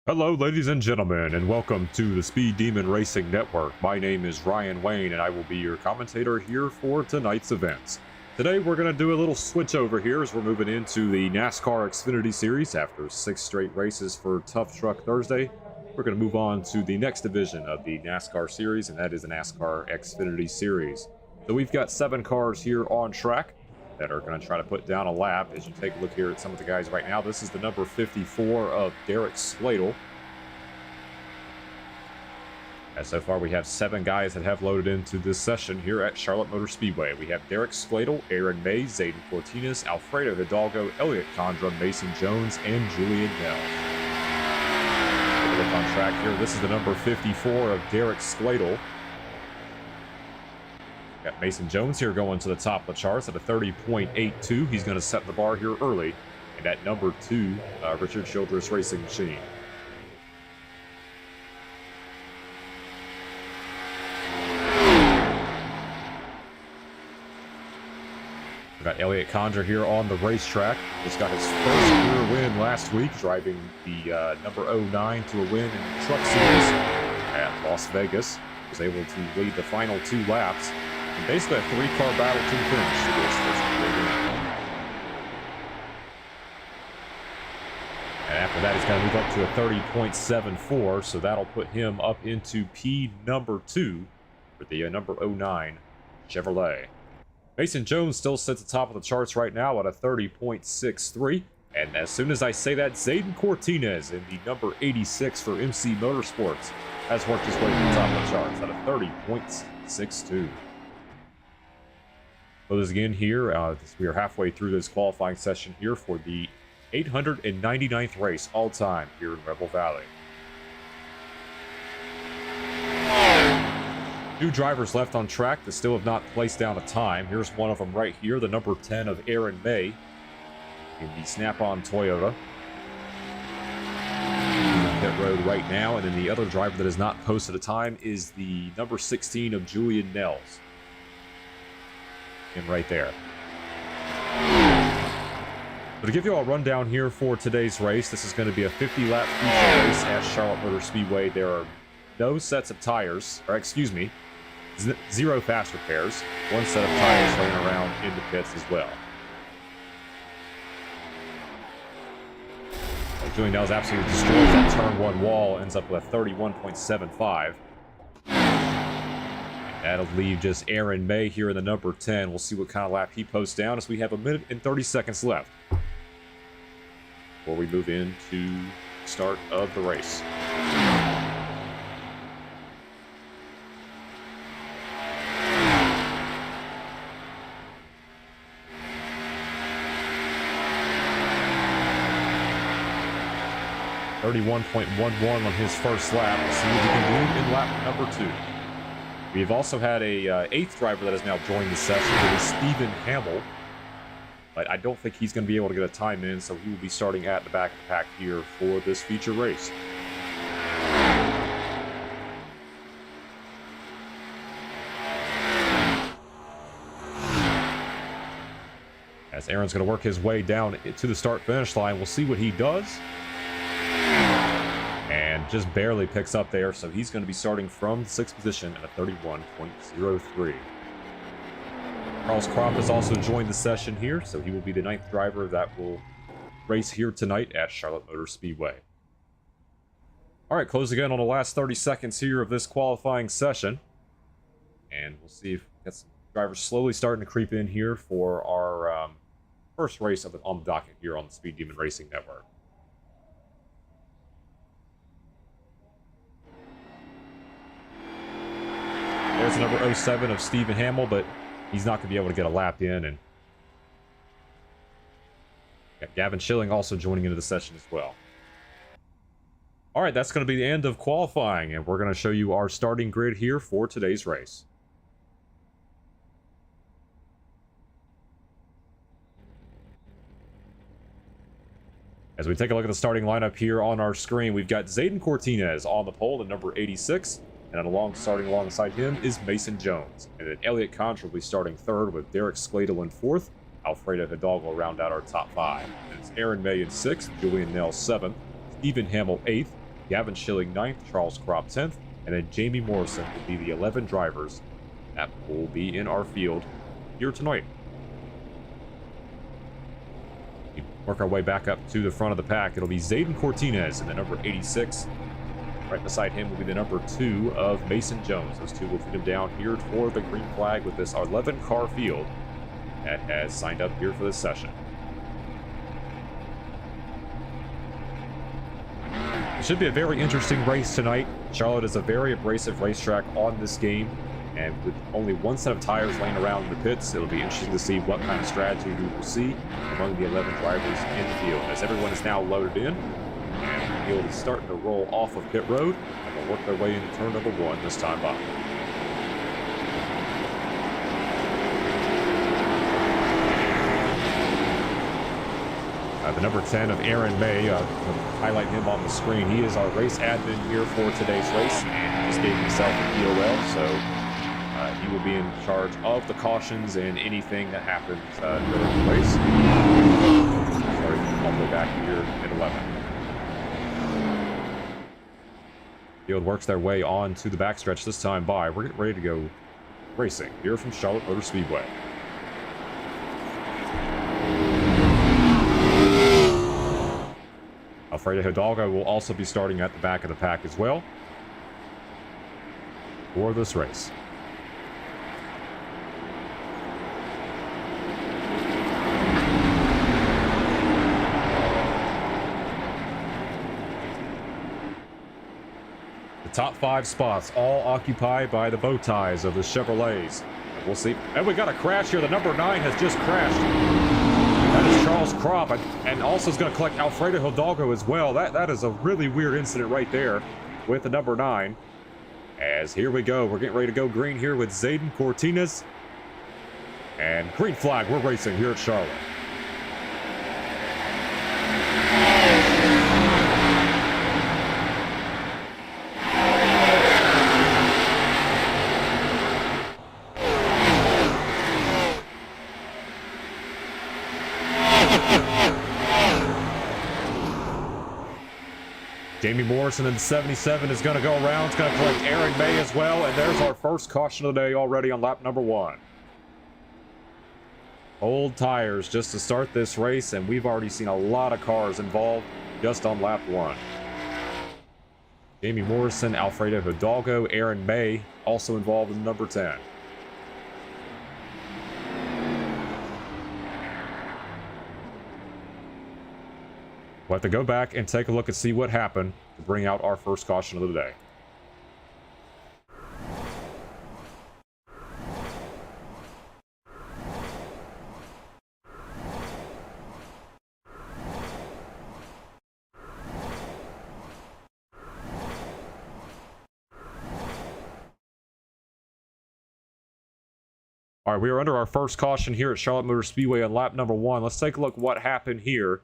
Hello, ladies and gentlemen, and welcome to the Speed Demon Racing Network. My name is Ryan Wayne, and I will be your commentator here for tonight's events. Today, we're going to do a little switch over here as we're moving into the NASCAR Xfinity Series. After 6 straight races for Tough Truck Thursday, we're going to move on to the next division of the NASCAR Series, and that is the NASCAR Xfinity Series. So we've got 7 cars here on track that are going to try to put down a lap. As you take a look here at some of the guys right now, this is the number 54 of Derek Skladel. And so far we have 7 guys that have loaded into this session here at Charlotte Motor Speedway. We have Derek Skladel, Aaron May, Zayden Cortines, Alfredo Hidalgo, Elliot Condra, Mason Jones, and Julian Nell. Take a look on track here. This is the number 54 of Derek Skladel. Got Mason Jones here going to the top of the charts at a 30.82. He's going to set the bar here early. And at number 2, Richard Childress Racing Machine. We've got Elliot Condra here on the racetrack. Just got his first career win last week, driving the number 09 to a win in the Truck Series at Las Vegas. Was able to lead the final 2 laps. And basically a 3-car battle to finish to this first career win. And after that, he's going to move up to a 30.74, so that'll put him up into P number 2 for the number 09 Chevrolet. Mason Jones still sits at the top of the charts right now at a 30.63. And as soon as I say that, Zayden Cortines in the number 86 for MC Motorsports has worked his way to the top of the charts at a 30.62. So this again here, we are halfway through this qualifying session here for the 899th race all time here in Rebel Valley. 2 drivers left on track that still have not placed down a time. Here's one of them right here, the number 10 of Aaron May in the Snap-on Toyota. Pit road right now, and then the other driver that has not posted a time is the number 16 of Julian Nels. And right there. So to give you all a rundown here for today's race, this is going to be a 50-lap feature race at Charlotte Motor Speedway. There are no sets of tires, or excuse me, 0 fast repairs. 1 set of tires laying around in the pits as well. Julian Nels absolutely destroys that turn 1 wall, ends up with a 31.75. That'll leave just Aaron May here in the number 10. We'll see what kind of lap he posts down as we have 1 minute and 30 seconds left before we move into the start of the race. .11 on his first lap. We'll see what he can do in lap number 2. We've also had a 8th driver that has now joined the session. It is Stephen Hamill. But I don't think he's going to be able to get a time in, so he will be starting at the back of the pack here for this feature race. As Aaron's going to work his way down to the start-finish line, we'll see what he does. And just barely picks up there, so he's going to be starting from the 6th position at a 31.03. Carlos Crop has also joined the session here, so he will be the 9th driver that will race here tonight at Charlotte Motor Speedway. All right, close again on the last 30 seconds here of this qualifying session. And we'll see if we get some drivers slowly starting to creep in here for our first race on the docket here on the Speed Demon Racing Network. There's the number 07 of Stephen Hamill, but he's not going to be able to get a lap in. And got Gavin Schilling also joining into the session as well. All right, that's going to be the end of qualifying, and we're going to show you our starting grid here for today's race. As we take a look at the starting lineup here on our screen, we've got Zayden Cortines on the pole at number 86. And starting alongside him is Mason Jones. And then Elliot Condra will be starting 3rd with Derek Skladel in 4th. Alfredo Hidalgo round out our top 5. And it's Aaron May in 6th, Julian Nell 7th, Stephen Hamill 8th, Gavin Schilling 9th, Charles Kropp 10th, and then Jamie Morrison will be the 11 drivers that will be in our field here tonight. We work our way back up to the front of the pack. It'll be Zayden Cortinez in the number 86. Right beside him will be the number 2 of Mason Jones. Those two will feed him down here for the green flag with this 11-car field that has signed up here for this session. It should be a very interesting race tonight. Charlotte is a very abrasive racetrack on this game, and with only one set of tires laying around in the pits, it'll be interesting to see what kind of strategy we will see among the 11 drivers in the field. As everyone is now loaded in, and the field is starting to roll off of pit road, and they'll work their way into turn number 1 this time by. The number 10 of Aaron May, highlight him on the screen. He is our race admin here for today's race, and he just gave himself a POL, so he will be in charge of the cautions and anything that happens during the race. Sorry, all the way back here at 11. Field works their way on to the backstretch this time by. We're getting ready to go racing here from Charlotte Motor Speedway. Alfredo Hidalgo will also be starting at the back of the pack as well for this race. The top 5 spots all occupied by the bow ties of the Chevrolets. We'll see. And we got a crash here. The number 9 has just crashed. That is Charles Kropp, and also is going to collect Alfredo Hidalgo as well. That is a really weird incident right there with the number 9. As here we go, we're getting ready to go green here with Zayden Cortinez. And green flag, we're racing here at Charlotte. Jamie Morrison in the 77 is going to go around. It's going to collect Aaron May as well. And there's our first caution of the day already on lap number 1. Old tires just to start this race, and we've already seen a lot of cars involved just on lap 1. Jamie Morrison, Alfredo Hidalgo, Aaron May also involved in number 10. We'll have to go back and take a look and see what happened to bring out our first caution of the day. All right, we are under our first caution here at Charlotte Motor Speedway on lap number 1. Let's take a look what happened here.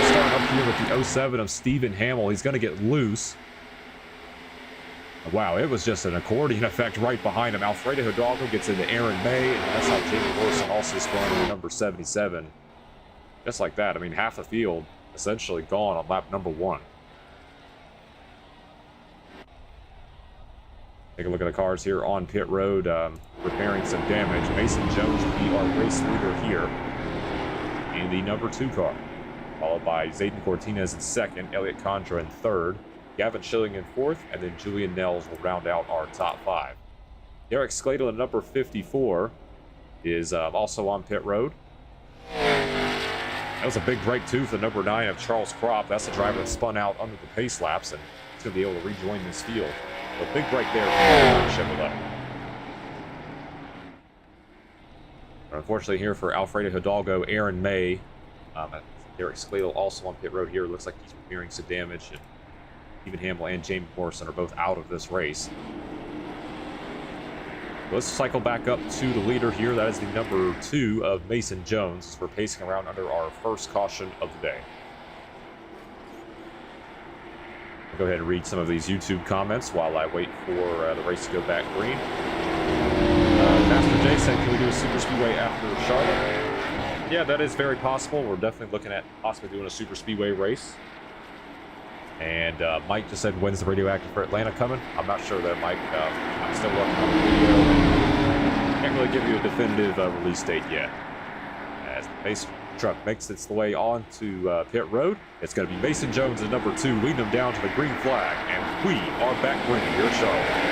Starting up here with the 07 of Stephen Hamill. He's going to get loose. Wow, it was just an accordion effect right behind him. Alfredo Hidalgo gets into Aaron May, and that's how Jamie Morrison also spun into number 77. Just like that. I mean, half the field essentially gone on lap number 1. Take a look at the cars here on pit road, repairing some damage. Mason Jones will be our race leader here in the number 2 car. Followed by Zayden Cortinez in 2nd, Elliot Condra in 3rd, Gavin Schilling in 4th, and then Julian Nels will round out our top 5. Derek Skladel in number 54 is also on pit road. That was a big break, too, for the number 9 of Charles Kropp. That's the driver that spun out under the pace laps, and he's going to be able to rejoin this field. So big break there for Chevrolet. Unfortunately here for Alfredo Hidalgo, Aaron May, Derek Skladel also on pit road here. Looks like he's repairing some damage, and Stephen Hamill and Jamie Morrison are both out of this race. Let's cycle back up to the leader here. That is the number 2 of Mason Jones. We're pacing around under our first caution of the day. I'll go ahead and read some of these YouTube comments while I wait for the race to go back green. Master J said, can we do a super speedway after Charlotte? Yeah, that is very possible. We're definitely looking at possibly doing a super speedway race And Mike just said, when's the radioactive for Atlanta coming? I'm not sure though, Mike. I'm still working on the video. Can't really give you a definitive release date yet. As the base truck makes its way onto pit road, it's going to be Mason Jones at number 2, leading them down to the green flag. And we are back winning here at Charlotte.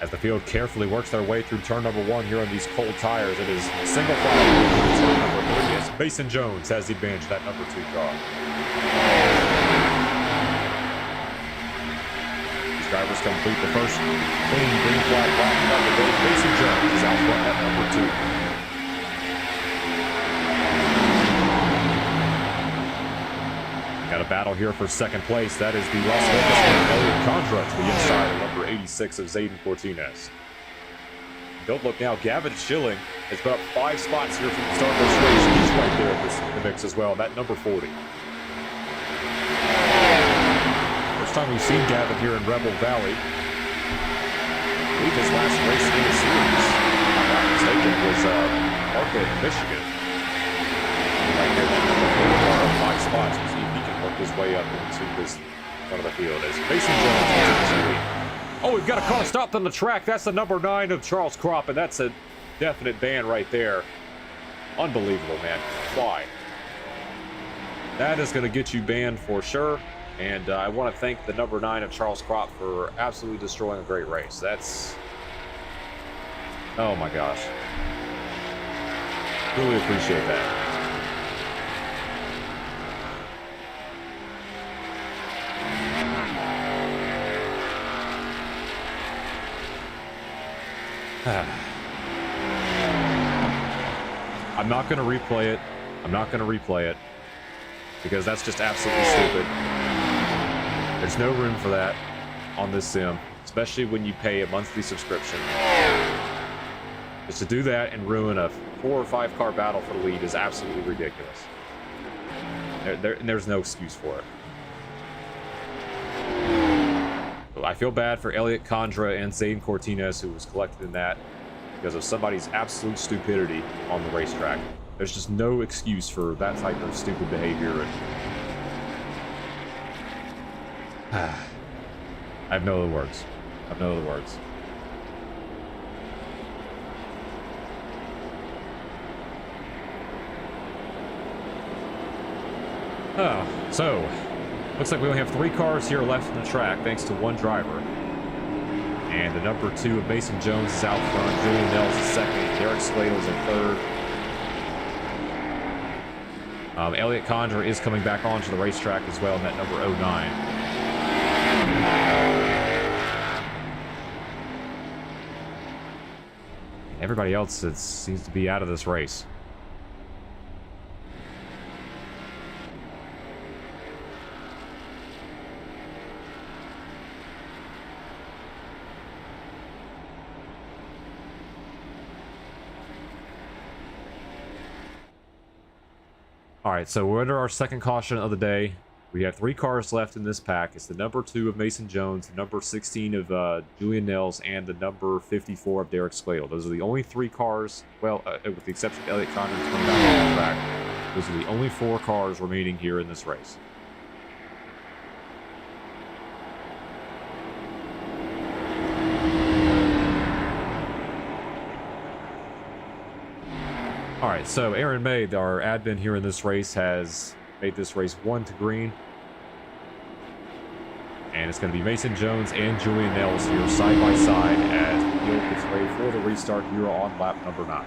As the field carefully works their way through turn number 1 here on these cold tires, it is single file turn number 3 as Mason Jones has the advantage, that number 2 car. These drivers complete the first clean green flag lap of the day. Mason Jones is out front at number 2. Got a battle here for second place. That is the Las Vegas Elliott Condra to the inside of number 86 of Zayden Cortines. Don't look now, Gavin Schilling has put up 5 spots here from the start of this race. He's right there in the mix as well, that number 40. First time we've seen Gavin here in Rebel Valley. I believe his last race in the series, if I'm not mistaken, was Market, Michigan. Right there, that number 4 car, 5 spots. We'll see if he can work his way up into this front of the field as Mason Jones takes the lead. Oh, we've got a car stopped on the track. That's the number 9 of Charles Kropp, and that's a definite ban right there. Unbelievable, man. Why? That is going to get you banned for sure. And I want to thank the number 9 of Charles Kropp for absolutely destroying a great race. That's... oh my gosh. Really appreciate that. I'm not going to replay it. I'm not going to replay it because that's just absolutely stupid. There's no room for that on this sim, especially when you pay a monthly subscription. Just to do that and ruin a 4 or 5 car battle for the lead is absolutely ridiculous. There's no excuse for it. I feel bad for Elliott Condra and Zayden Cortines, who was collected in that because of somebody's absolute stupidity on the racetrack. There's just no excuse for that type of stupid behavior. I have no other words. I have no other words. So looks like we only have 3 cars here left in the track, thanks to 1 driver. And the number 2 of Mason Jones is out front. Julian Nels is second. Derek Skladel is in third. Elliott Condra is coming back onto the racetrack as well in that number 09. Everybody else seems to be out of this race. All right, so we're under our second caution of the day. We have 3 cars left in this pack. It's the number 2 of Mason Jones, the number 16 of Julian Nels, and the number 54 of Derek Skladel. Those are the only 3 cars, well, with the exception of Elliott Condra coming back on the track. Those are the only 4 cars remaining here in this race. All right, so Aaron May, our admin here in this race, has made this race 1 to green. And it's going to be Mason Jones and Julian Nels here side by side as the field gets ready for the restart here on lap number 9.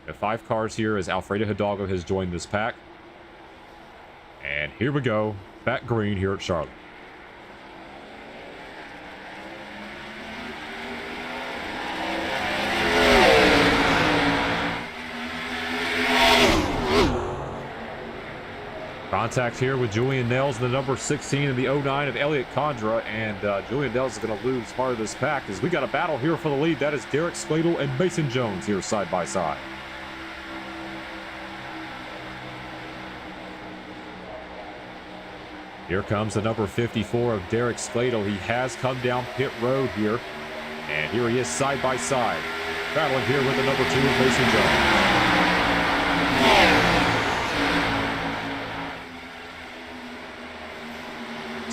We have 5 cars here as Alfredo Hidalgo has joined this pack. And here we go, back green here at Charlotte. Contact here with Julian Nels, the number 16 and the 09 of Elliott Condra, and Julian Nels is going to lose part of this pack as we got a battle here for the lead. That is Derek Skladel and Mason Jones here side by side. Here comes the number 54 of Derek Skladel. He has come down pit road here. And here he is side by side, battling here with the number 2 of Mason Jones.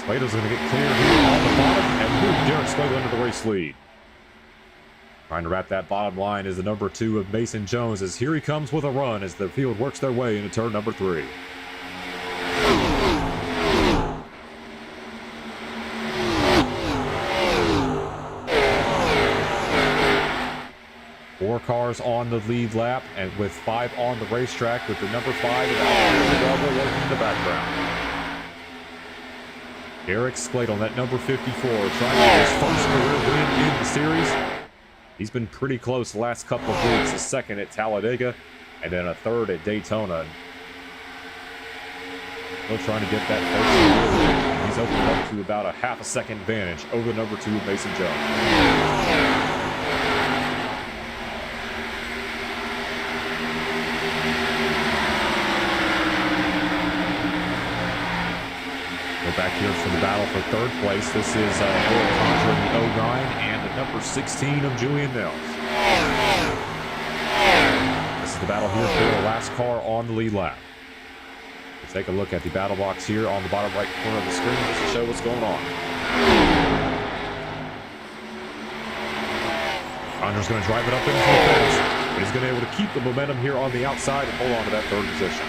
Skladel's going to get clear here on the bottom and move Derek Skladel into the race lead. Trying to wrap that bottom line is the number 2 of Mason Jones, as here he comes with a run as the field works their way into turn number 3. Four cars on the lead lap, and with 5 on the racetrack, with the number 5 in the background. Derek Skladel, that number 54, trying to get his first career win in the series. He's been pretty close the last couple of weeks, a second at Talladega, and then a third at Daytona. Still trying to get that first win. He's opened up to about a half a second advantage over the number 2 of Mason Jones. Back here for the battle for third place. This is Eric Contra in the 09 and the number 16 of Julian Nels. This is the battle here for the last car on the lead lap. We'll take a look at the battle box here on the bottom right corner of the screen just to show what's going on. Condra's going to drive it up into the fence, but he's going to be able to keep the momentum here on the outside and hold on to that third position.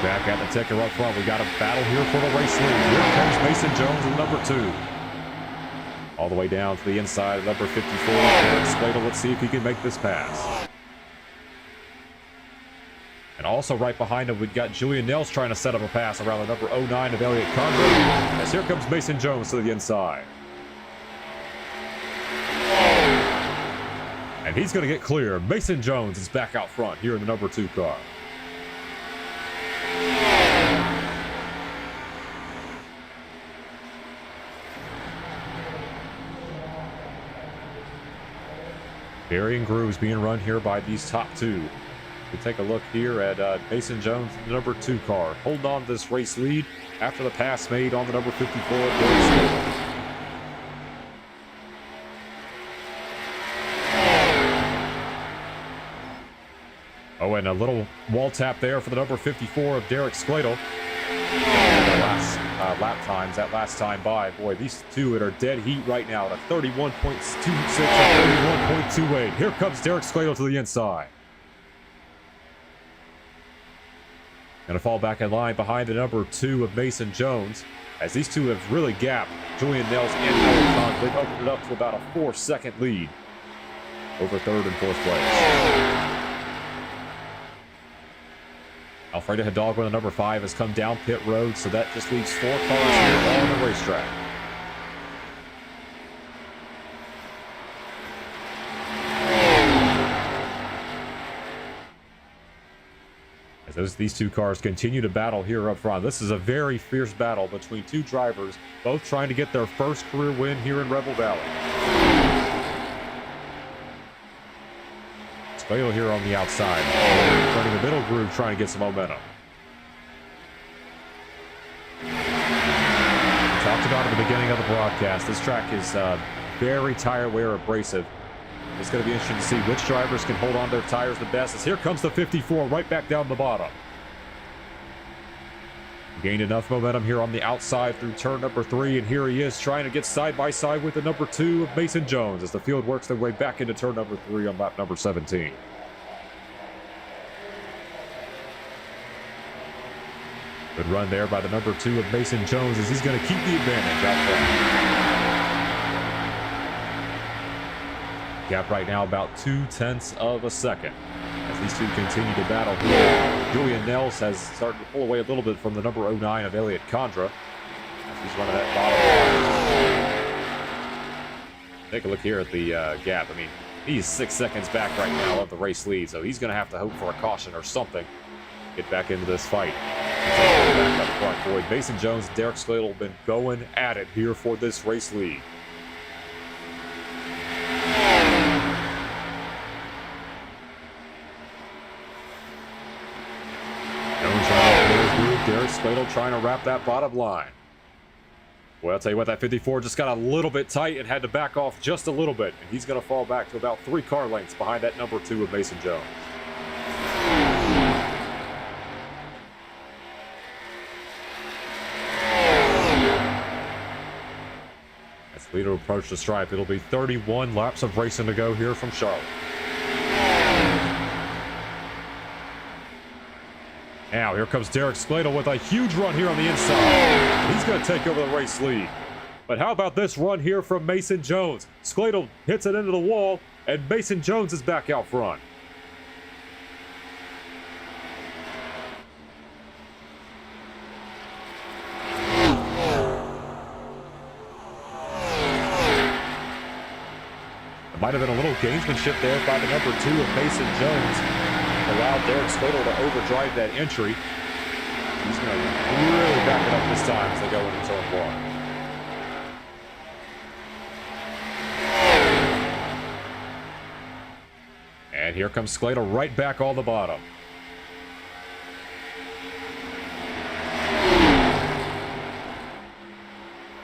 Back at the ticker up front, we got a battle here for the race lead. Here comes Mason Jones in number 2. All the way down to the inside, number 54, Derek Skladel. Let's see if he can make this pass. And also right behind him, we've got Julian Nels trying to set up a pass around the number 09 of Elliott Condra. As here comes Mason Jones to the inside. And he's going to get clear. Mason Jones is back out front here in the number 2 car. Varying grooves being run here by these top 2. We take a look here at Mason Jones, the number 2 car, holding on to this race lead after the pass made on the number 54. Oh, and a little wall tap there for the number 54 of Derek Skladel. Last lap times, that last time by, boy, these two are dead heat right now at a 31.26 and 31.28. Here comes Derek Skladel to the inside. Going to fall back in line behind the number 2 of Mason Jones, as these two have really gapped Julian Nels and Elliott Condra. They've opened it up to about a 4-second lead over 3rd and 4th place. Alfredo Hidalgo, the number 5, has come down pit road, so that just leaves 4 cars here on the racetrack. As these 2 cars continue to battle here up front, this is a very fierce battle between 2 drivers, both trying to get their first career win here in Rebel Valley. Skladel here on the outside, running the middle groove, trying to get some momentum. We talked about at the beginning of the broadcast, this track is very tire wear abrasive. It's going to be interesting to see which drivers can hold on to their tires the best, as here comes the 54 right back down the bottom. Gained enough momentum here on the outside through turn number 3, and here he is trying to get side by side with the number 2 of Mason Jones as the field works their way back into turn number 3 on lap number 17. Good run there by the number 2 of Mason Jones as he's going to keep the advantage out front. Gap right now about 0.2 of a second. As these two continue to battle here, Julian Nels has started to pull away a little bit from the number 09 of Elliott Condra as he's running that bottom line. Take a look here at the gap. I mean, he's 6 seconds back right now of the race lead, so he's going to have to hope for a caution or something. Get back into this fight. Back up front, boy. Mason Jones and Derek Skladel have been going at it here for this race lead. Skladel trying to wrap that bottom line. Well, I'll tell you what, that 54 just got a little bit tight and had to back off just a little bit. And he's going to fall back to about 3 car lengths behind that number 2 of Mason Jones. As leader approach the stripe, it'll be 31 laps of racing to go here from Charlotte. Now, here comes Derek Skladel with a huge run here on the inside. He's going to take over the race lead. But how about this run here from Mason Jones? Skladel hits it into the wall, and Mason Jones is back out front. There might have been a little gamesmanship there by the number 2 of Mason Jones. Allowed Derek Skladel to overdrive that entry. He's going to really back it up this time as they go into turn 1. And here comes Skladel right back on the bottom.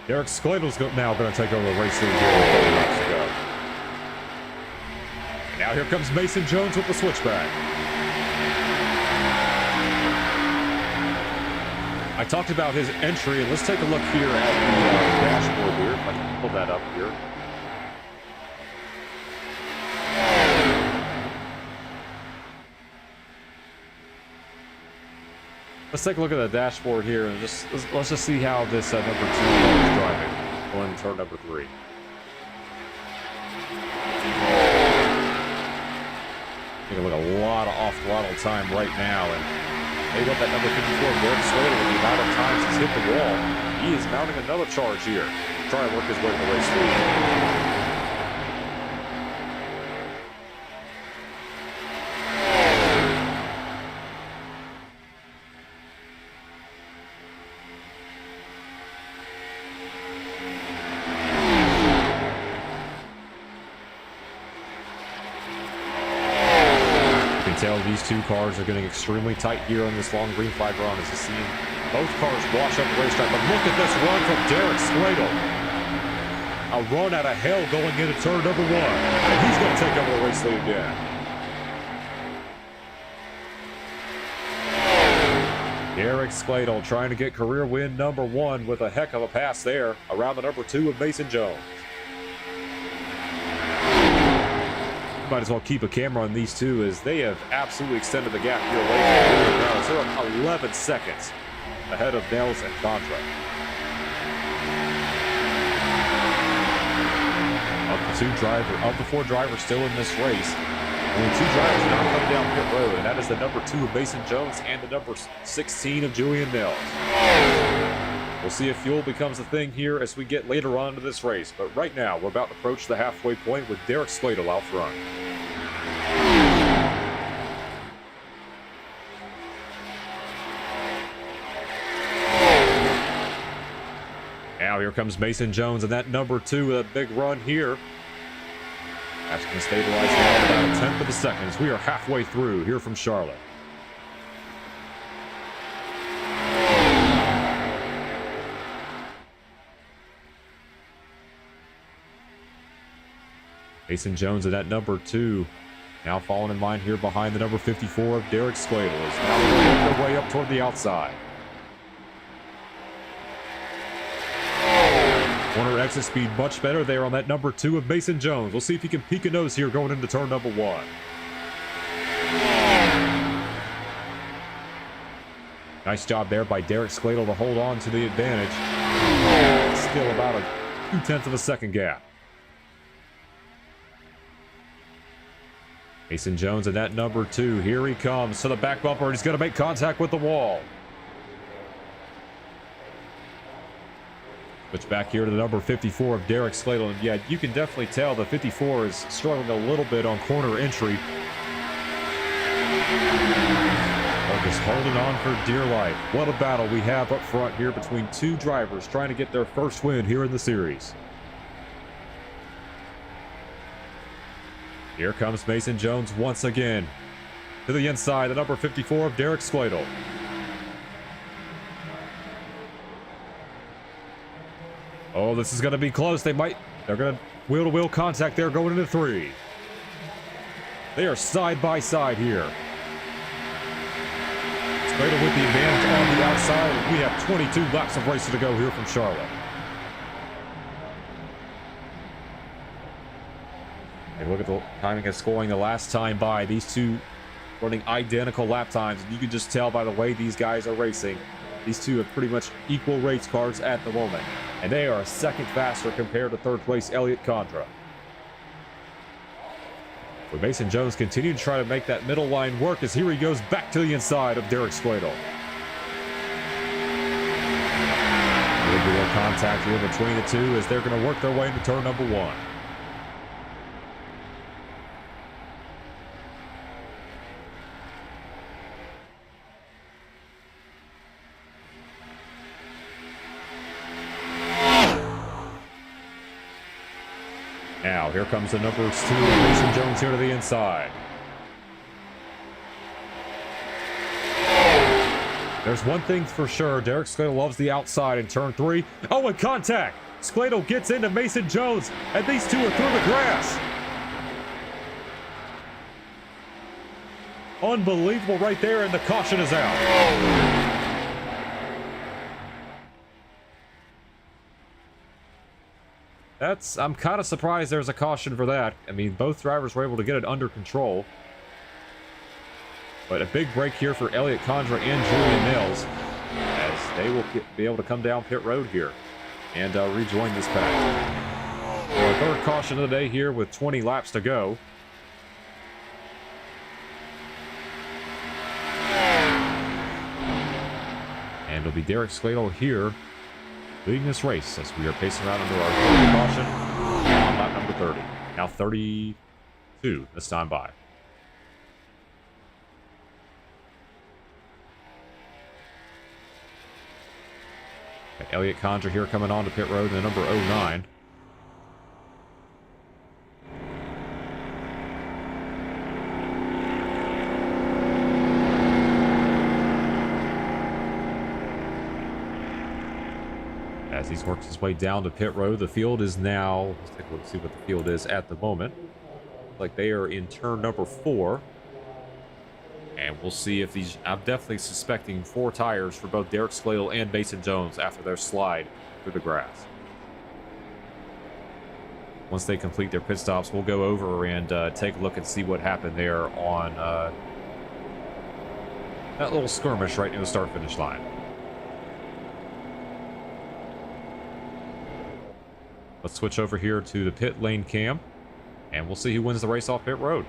Derek Skledel's now going to take over the race lead here with 30 laps to go. And now here comes Mason Jones with the switchback. I talked about his entry, and let's take a look here at the dashboard here. If I can pull that up here. Let's take a look at the dashboard here, and let's just see how this number 2 is driving on turn number 3. Taking a look, a lot of off-throttle time right now, and maybe what that number 54, Derek Skladel, with the amount of times he's hit the wall, he is mounting another charge here. Trying to work his way to the race lead. Tell these 2 cars are getting extremely tight here on this long green flag run as you see both cars wash up the racetrack. But look at this run from Derek Skladel. A run out of hell going into turn number 1. And he's going to take over the race lead again. Derek Skladel trying to get career win number 1 with a heck of a pass there around the number 2 of Mason Jones. Might as well keep a camera on these 2 as they have absolutely extended the gap here away from the They're 11 seconds ahead of Nels and Contra. Of the 4 drivers still in this race, only 2 drivers now coming down pit road, and that is the number 2 of Mason Jones and the number 16 of Julian Nels. We'll see if fuel becomes a thing here as we get later on into this race, but right now we're about to approach the halfway point with Derek Skladel out front. Now here comes Mason Jones and that number 2 with a big run here. That's going to stabilize now about a 10th of a second as we are halfway through here from Charlotte. Mason Jones at that number 2. Now falling in line here behind the number 54 of Derek Skladel. Is now working their way up toward the outside. Corner exit speed much better there on that number 2 of Mason Jones. We'll see if he can peek a nose here going into turn number 1. Nice job there by Derek Skladel to hold on to the advantage. Still about a 0.2 of a second gap. Mason Jones in that number 2. Here he comes to the back bumper, and he's going to make contact with the wall. Switch back here to the number 54 of Derek Skladel. And yeah, you can definitely tell the 54 is struggling a little bit on corner entry. Oh, just holding on for dear life. What a battle we have up front here between 2 drivers trying to get their first win here in the series. Here comes Mason Jones once again. To the inside, the number 54 of Derek Skladel. Oh, this is going to be close. They're going to wheel-to-wheel contact there going into 3. They are side by side here. Slater with the advantage on the outside, and we have 22 laps of racing to go here from Charlotte. And look at the timing and scoring the last time by. These two running identical lap times, and you can just tell by the way these guys are racing. These two have pretty much equal race cars at the moment, and they are a second faster compared to third place Elliott Condra. But Mason Jones continue to try to make that middle line work as here he goes back to the inside of Derek Skladel. A little bit of contact here between the two as they're going to work their way into turn number 1. Now, here comes the numbers 2, Mason Jones here to the inside. There's one thing for sure, Derek Skladel loves the outside in turn 3. Oh, and contact! Skladel gets into Mason Jones, and these two are through the grass. Unbelievable right there, and the caution is out. I'm kind of surprised there's a caution for that. I mean, both drivers were able to get it under control. But a big break here for Elliott Condra and Julian Mills as they will be able to come down pit road here and rejoin this pack. So our third caution of the day here with 20 laps to go. And it'll be Derek Skladel here leading this race as we are pacing around under our third caution on lap number 30. Now 32 this time by. Okay, Elliott Condra here coming on to pit road in the number 09. As he works his way down to pit road, the field is now, let's take a look and see what the field is at the moment. Like they are in turn number 4. And we'll see if these, I'm definitely suspecting 4 tires for both Derek Skladel and Mason Jones after their slide through the grass. Once they complete their pit stops, we'll go over and take a look and see what happened there on that little skirmish right near the start-finish line. Let's switch over here to the pit lane cam, and we'll see who wins the race off pit road.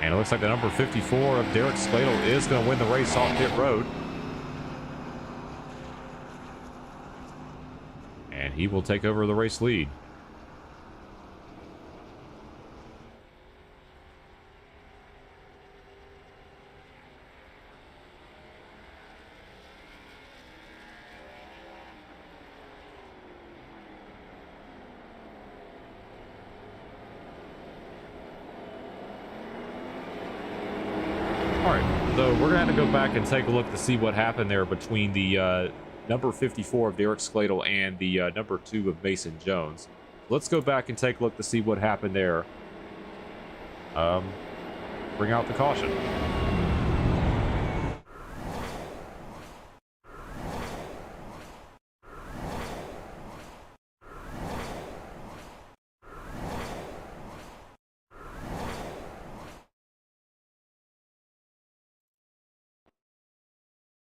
And it looks like the number 54 of Derek Skladel is going to win the race off pit road. And he will take over the race lead. So we're going to go back and take a look to see what happened there between the number 54 of Derek Skladel and the number 2 of Mason Jones. Let's go back and take a look to see what happened there. Bring out the caution.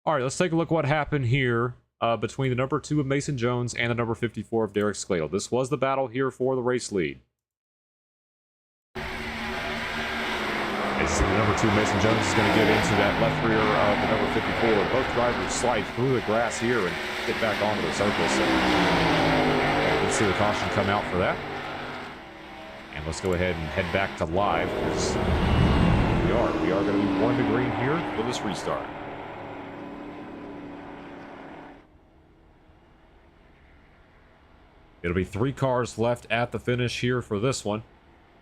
All right, let's take a look what happened here between the number 2 of Mason Jones and the number 54 of Derek Skladel. This was the battle here for the race lead. As the number 2 Mason Jones is going to get into that left rear of the number 54. Both drivers slide through the grass here and get back onto the surface. And let's see the caution come out for that. And let's go ahead and head back to live. We are going to be one to green here for this restart. It'll be 3 cars left at the finish here for this one,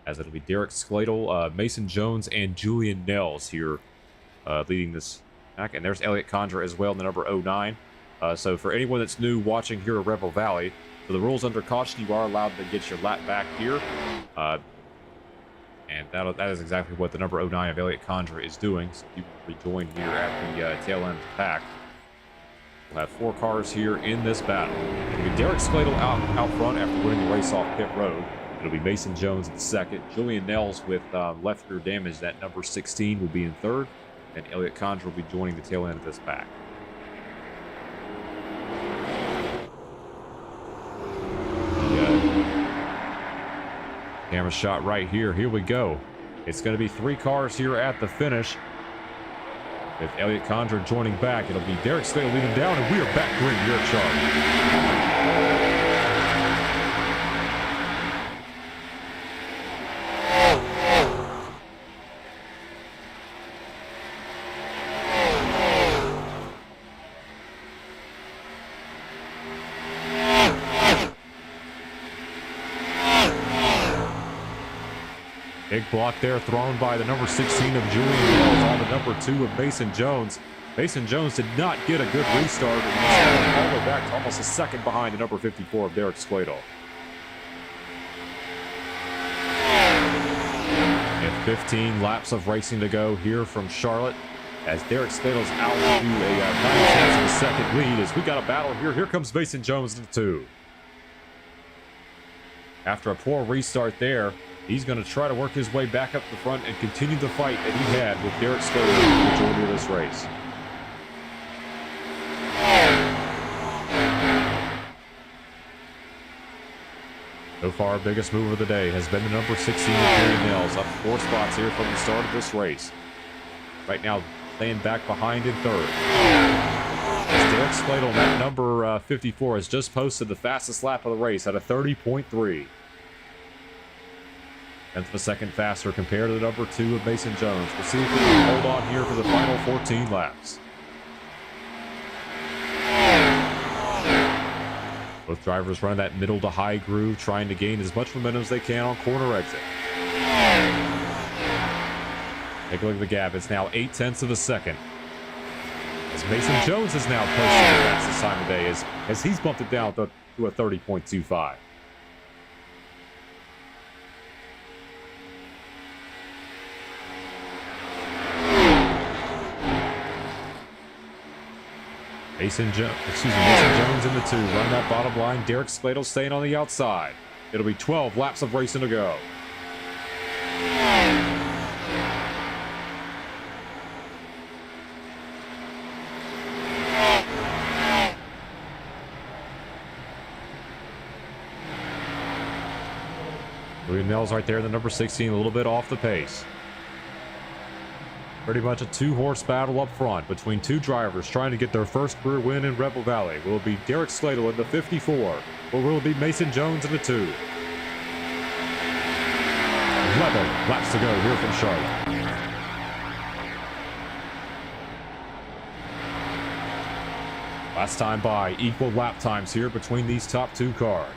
as it'll be Derek Skladel, Mason Jones, and Julian Nels here leading this pack. And there's Elliott Condra as well in the number 09. So for anyone that's new watching here at Rebel Valley, for the rules under caution, you are allowed to get your lap back here. And that is exactly what the number 09 of Elliott Condra is doing. So you will rejoin here at the tail end of the pack. We'll have 4 cars here in this battle. It'll be Derek Skladel out front after winning the race off pit road. It'll be Mason Jones in second. Julian Nels with left rear damage, that number 16, will be in third. And Elliott Condra will be joining the tail end of this pack. Camera shot right here. Here we go. It's going to be 3 cars here at the finish. With Elliott Condra joining back, it'll be Derek Skladel leading down, and we are back green here at Charlotte. Big block there thrown by the number 16 of Julian Nels on the number 2 of Mason Jones. Mason Jones did not get a good restart, and he's all the way back to almost a second behind the number 54 of Derek Skladel. And 15 laps of racing to go here from Charlotte, as Derek Skledel's out to a 9/10 of a second lead. As we got a battle here. Here comes Mason Jones in the 2. After a poor restart there, he's going to try to work his way back up the front and continue the fight that he had with Derek Skladel for the majority of this race. So far, biggest move of the day has been the number 16 of Julian Nels, up 4 spots here from the start of this race. Right now, staying back behind in third. As Derek Skladel, that number 54, has just posted the fastest lap of the race at a 30.3. Tenth of a second faster compared to the number 2 of Mason Jones. We'll see if we can hold on here for the final 14 laps. Both drivers run that middle to high groove, trying to gain as much momentum as they can on corner exit. Take a look at the gap. It's now 0.8 of a second. As Mason Jones is now posting the fastest time of day as he's bumped it down to a 30.25. Mason Jones in the 2, run that bottom line. Derek Skladel staying on the outside. It'll be 12 laps of racing to go. Julian Nels right there, the number 16, a little bit off the pace. Pretty much a 2-horse battle up front between 2 drivers trying to get their first career win in Rebel Valley. Will it be Derek Skladel in the 54, or will it be Mason Jones in the 2? 11 laps to go here from Charlotte. Last time by, equal lap times here between these top 2 cars.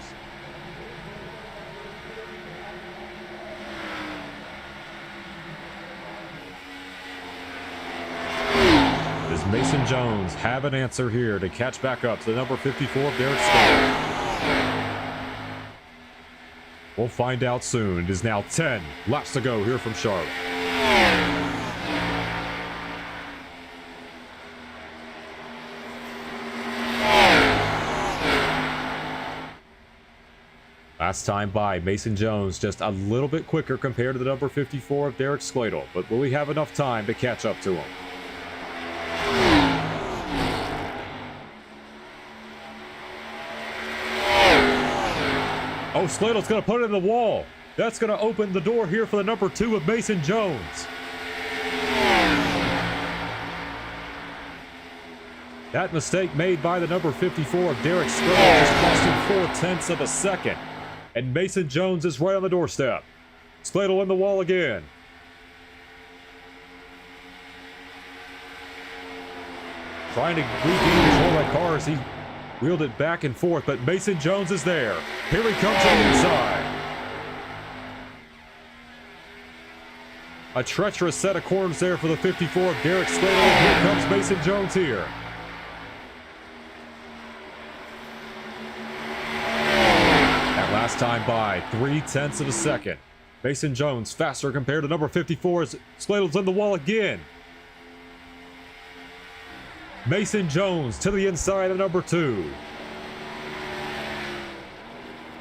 Mason Jones have an answer here to catch back up to the number 54 of Derek Skladel. We'll find out soon. It is now 10 laps to go here from Charlotte. Last time by, Mason Jones just a little bit quicker compared to the number 54 of Derek Skladel, but will he have enough time to catch up to him? Oh, Skladel's going to put it in the wall. That's going to open the door here for the number 2 of Mason Jones. That mistake made by the number 54 of Derek Skladel just cost him 0.4 of a second. And Mason Jones is right on the doorstep. Skladel in the wall again. trying to regain control of that car as he wheeled it back and forth, but Mason Jones is there. Here he comes to the inside. A treacherous set of corners there for the 54 of Derek Skladel, and here comes Mason Jones here. That last time by 0.3 of a second. Mason Jones faster compared to number 54 as Skladel's in the wall again. Mason Jones to the inside of number 2.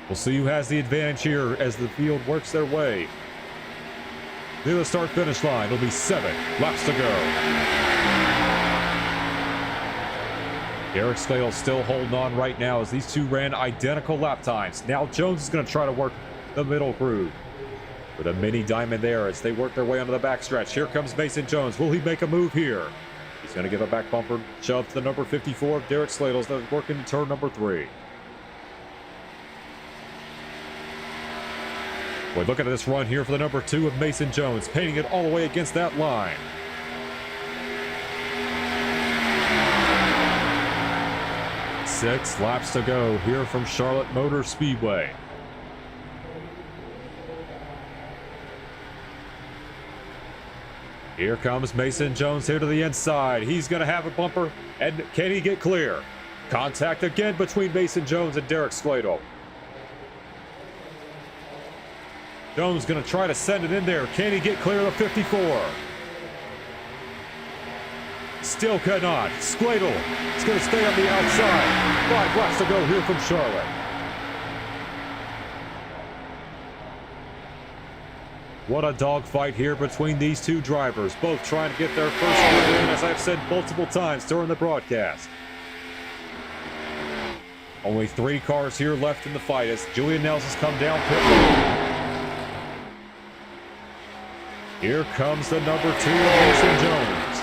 We'll see who has the advantage here as the field works their way. Near the start-finish line, it'll be 7 laps to go. Derek Skladel still holding on right now as these two ran identical lap times. Now Jones is going to try to work the middle groove with a mini diamond there as they work their way onto the backstretch. Here comes Mason Jones. Will he make a move here? He's going to give a back bumper shove to the number 54 of Derek Skladel that's working turn number 3. Boy, look at this run here for the number 2 of Mason Jones, painting it all the way against that line. Six laps to go here from Charlotte Motor Speedway. Here comes Mason Jones here to the inside. He's going to have a bumper, and can he get clear? Contact again between Mason Jones and Derek Skladel. Jones going to try to send it in there. Can he get clear of the 54? Still cannot. Skladel is going to stay on the outside. 5 laps to go here from Charlotte. What a dogfight here between these two drivers, both trying to get their first win, as I've said multiple times during the broadcast. Only 3 cars here left in the fight as Julian Nelson's come down pit road. Here comes the number 2 of Mason Jones.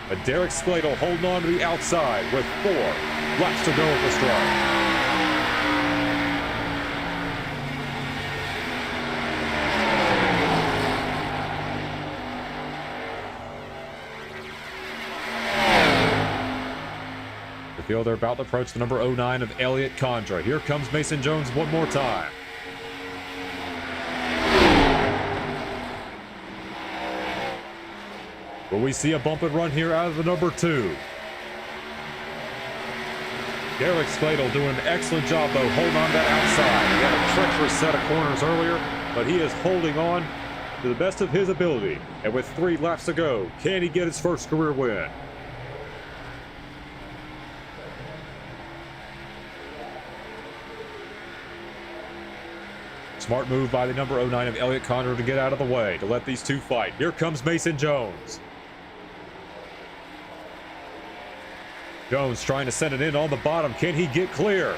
But Derek Skladel holding on to the outside with 4 laps to go at the start. They're about to approach the number 09 of Elliott Condra. Here comes Mason Jones one more time. Will we see a bump and run here out of the number 2? Derek Skladel doing an excellent job, though, holding on to that outside. He had a treacherous set of corners earlier, but he is holding on to the best of his ability. And with 3 laps to go, can he get his first career win? Smart move by the number 09 of Elliott Condra to get out of the way, to let these two fight. Here comes Mason Jones. Jones trying to send it in on the bottom. Can he get clear?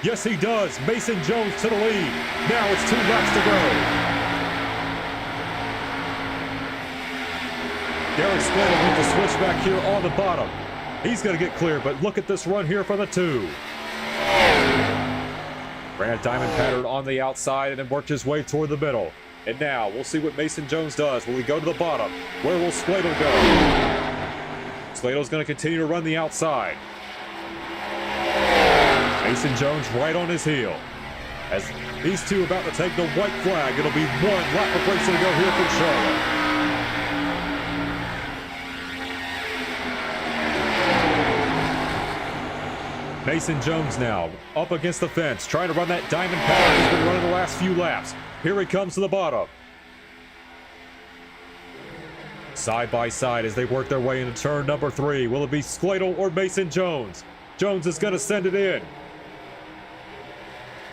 Yes, he does. Mason Jones to the lead. Now it's 2 laps to go. Derek Skladel with the switch back here on the bottom. He's going to get clear, but look at this run here for the 2. Ran a diamond pattern on the outside and then worked his way toward the middle. And now we'll see what Mason Jones does. Will he go to the bottom? Where will Skladel go? Skladel's going to continue to run the outside. Mason Jones right on his heel. As these two about to take the white flag, it'll be 1 lap of racing to go here from Charlotte. Mason Jones now up against the fence, trying to run that diamond pattern he's been running the last few laps. Here he comes to the bottom. Side by side as they work their way into turn number 3. Will it be Skladel or Mason Jones? Jones is going to send it in.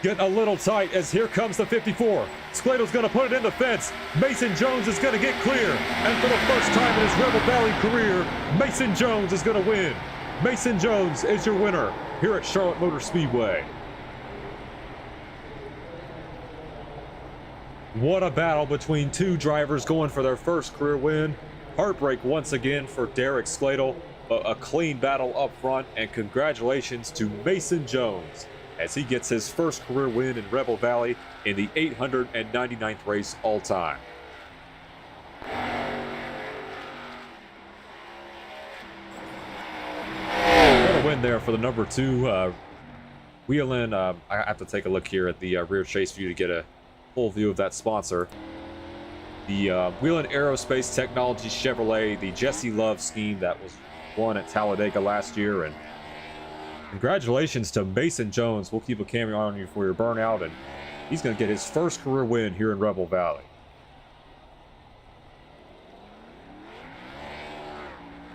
Get a little tight as here comes the 54. Skladel's going to put it in the fence. Mason Jones is going to get clear. And for the first time in his Rebel Valley career, Mason Jones is going to win. Mason Jones is your winner here at Charlotte Motor Speedway. What a battle between 2 drivers going for their first career win. Heartbreak once again for Derek Skladel, but a clean battle up front, and congratulations to Mason Jones as he gets his first career win in Rebel Valley in the 899th race all time. win there for the number 2 Wheelin. I have to take a look here at the rear chase view to get a full view of that sponsor. The Wheelin Aerospace Technology Chevrolet, the Jesse Love scheme that was won at Talladega last year. And congratulations to Mason Jones. We'll keep a cameo on you for your burnout, and he's going to get his first career win here in Rebel Valley.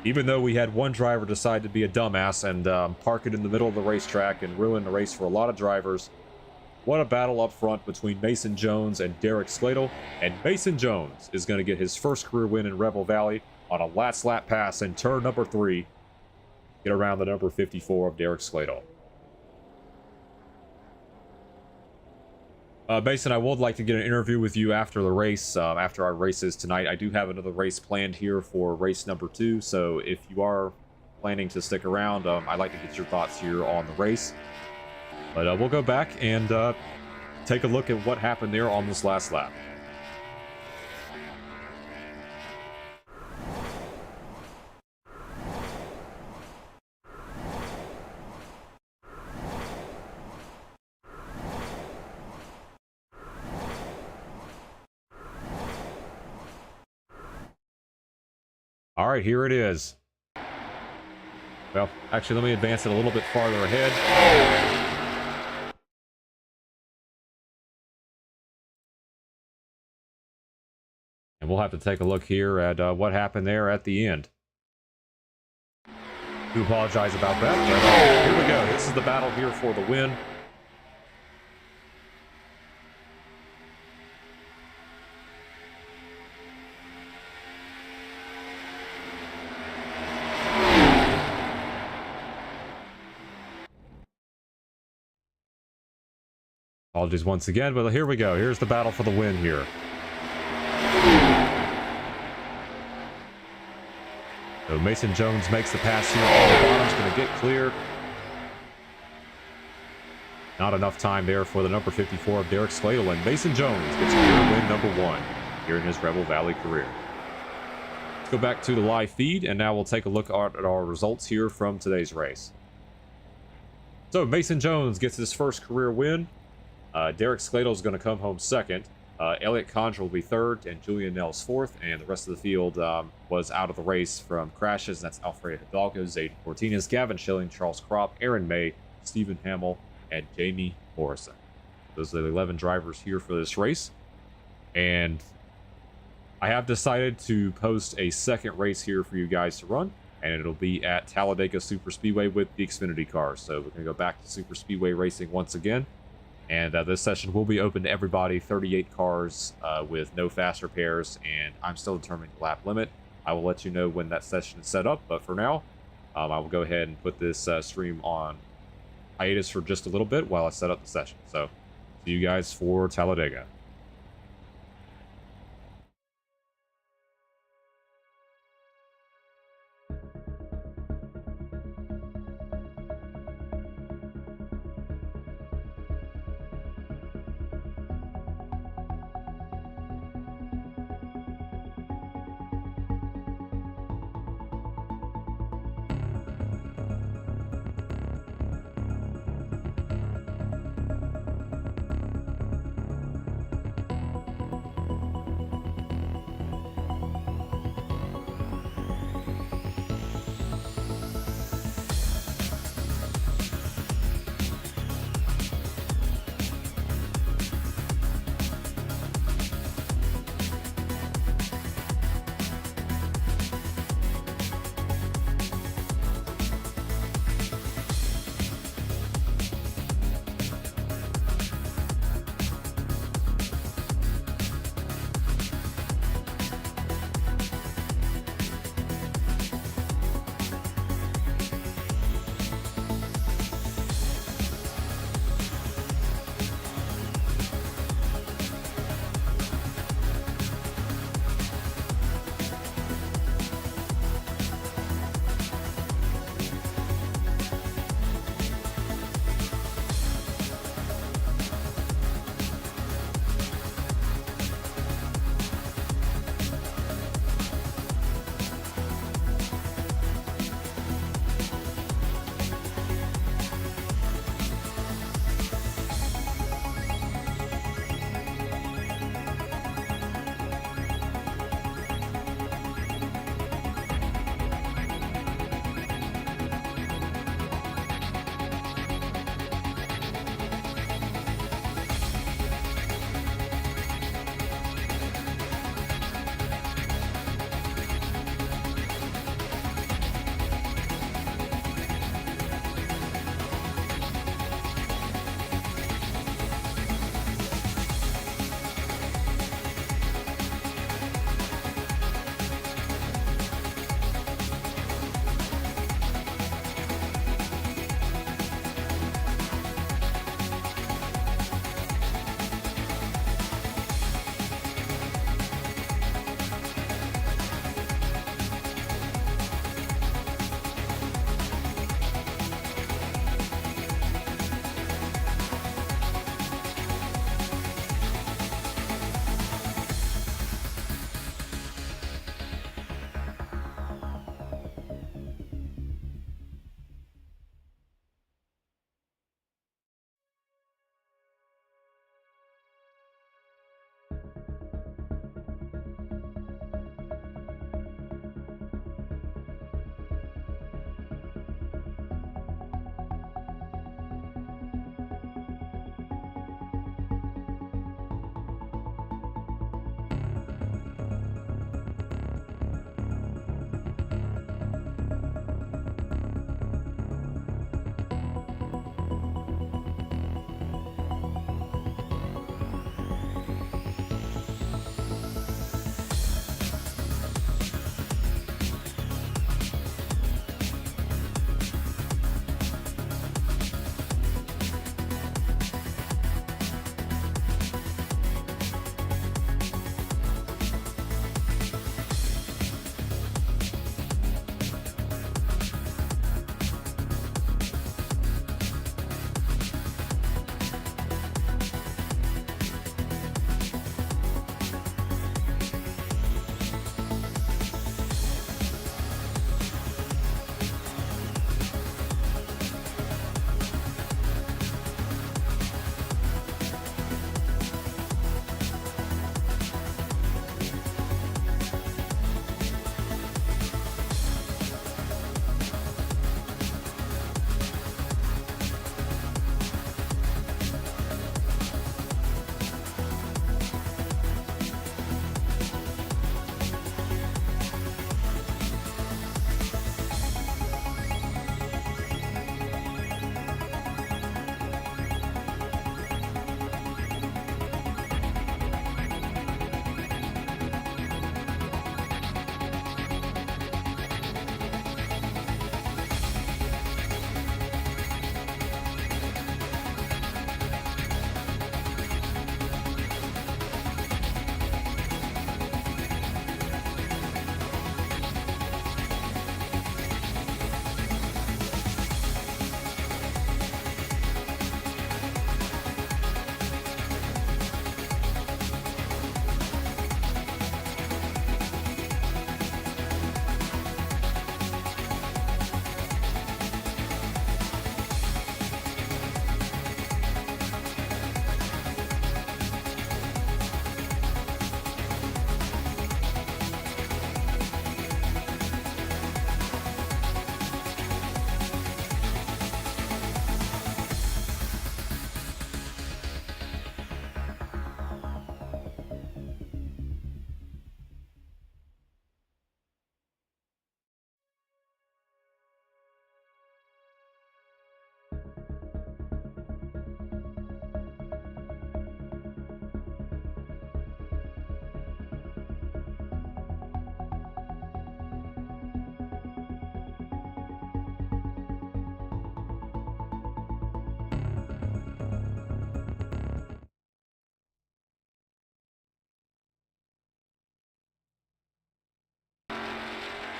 Even though we had one driver decide to be a dumbass and park it in the middle of the racetrack and ruin the race for a lot of drivers, what a battle up front between Mason Jones and Derek Skladel. And Mason Jones is going to get his first career win in Rebel Valley on a last lap pass in turn number 3. Get around the number 54 of Derek Skladel. Mason, I would like to get an interview with you after the race, after our races tonight. I do have another race planned here for race number 2, so if you are planning to stick around, I'd like to get your thoughts here on the race. But we'll go back and take a look at what happened there on this last lap. All right, here it is. Well, actually, let me advance it a little bit farther ahead. And we'll have to take a look here at what happened there at the end. I do apologize about that, but here we go. This is the battle here for the win. Apologies once again, but here we go. Here's the battle for the win here. So Mason Jones makes the pass here. All the bottom's going to get clear. Not enough time there for the number 54 of Derek Skladel, and Mason Jones gets career win number 1 here in his Rebel Valley career. Let's go back to the live feed, and now we'll take a look at our results here from today's race. So Mason Jones gets his first career win. Derek Skladel is going to come home second. Elliot Condra will be third, and Julian Nels fourth. And the rest of the field was out of the race from crashes. That's Alfredo Hidalgo, Zayden Cortines, Gavin Schilling, Charles Kropp, Aaron May, Stephen Hamill, and Jamie Morrison. Those are the 11 drivers here for this race. And I have decided to post a second race here for you guys to run, and it'll be at Talladega Super Speedway with the Xfinity cars. So we're going to go back to Super Speedway racing once again. And this session will be open to everybody, 38 cars with no fast repairs, and I'm still determining the lap limit. I will let you know when that session is set up, but for now, I will go ahead and put this stream on hiatus for just a little bit while I set up the session. So, see you guys for Talladega.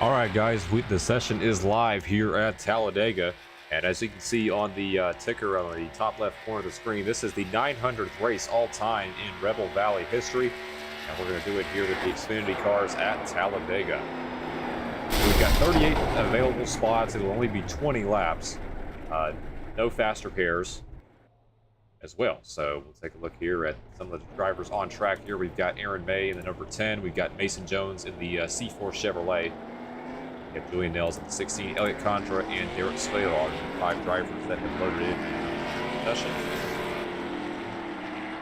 All right, guys, the session is live here at Talladega. And as you can see on the ticker on the top left corner of the screen, this is the 900th race all time in Rebel Valley history. And we're going to do it here with the Xfinity cars at Talladega. We've got 38 available spots. It'll only be 20 laps. No faster pairs as well. So we'll take a look here at some of the drivers on track here. We've got Aaron May in the number 10. We've got Mason Jones in the C4 Chevrolet. We have Julian Nels in the 16, Elliott Condra, and Derek Slater are the 5 drivers that have loaded in the session.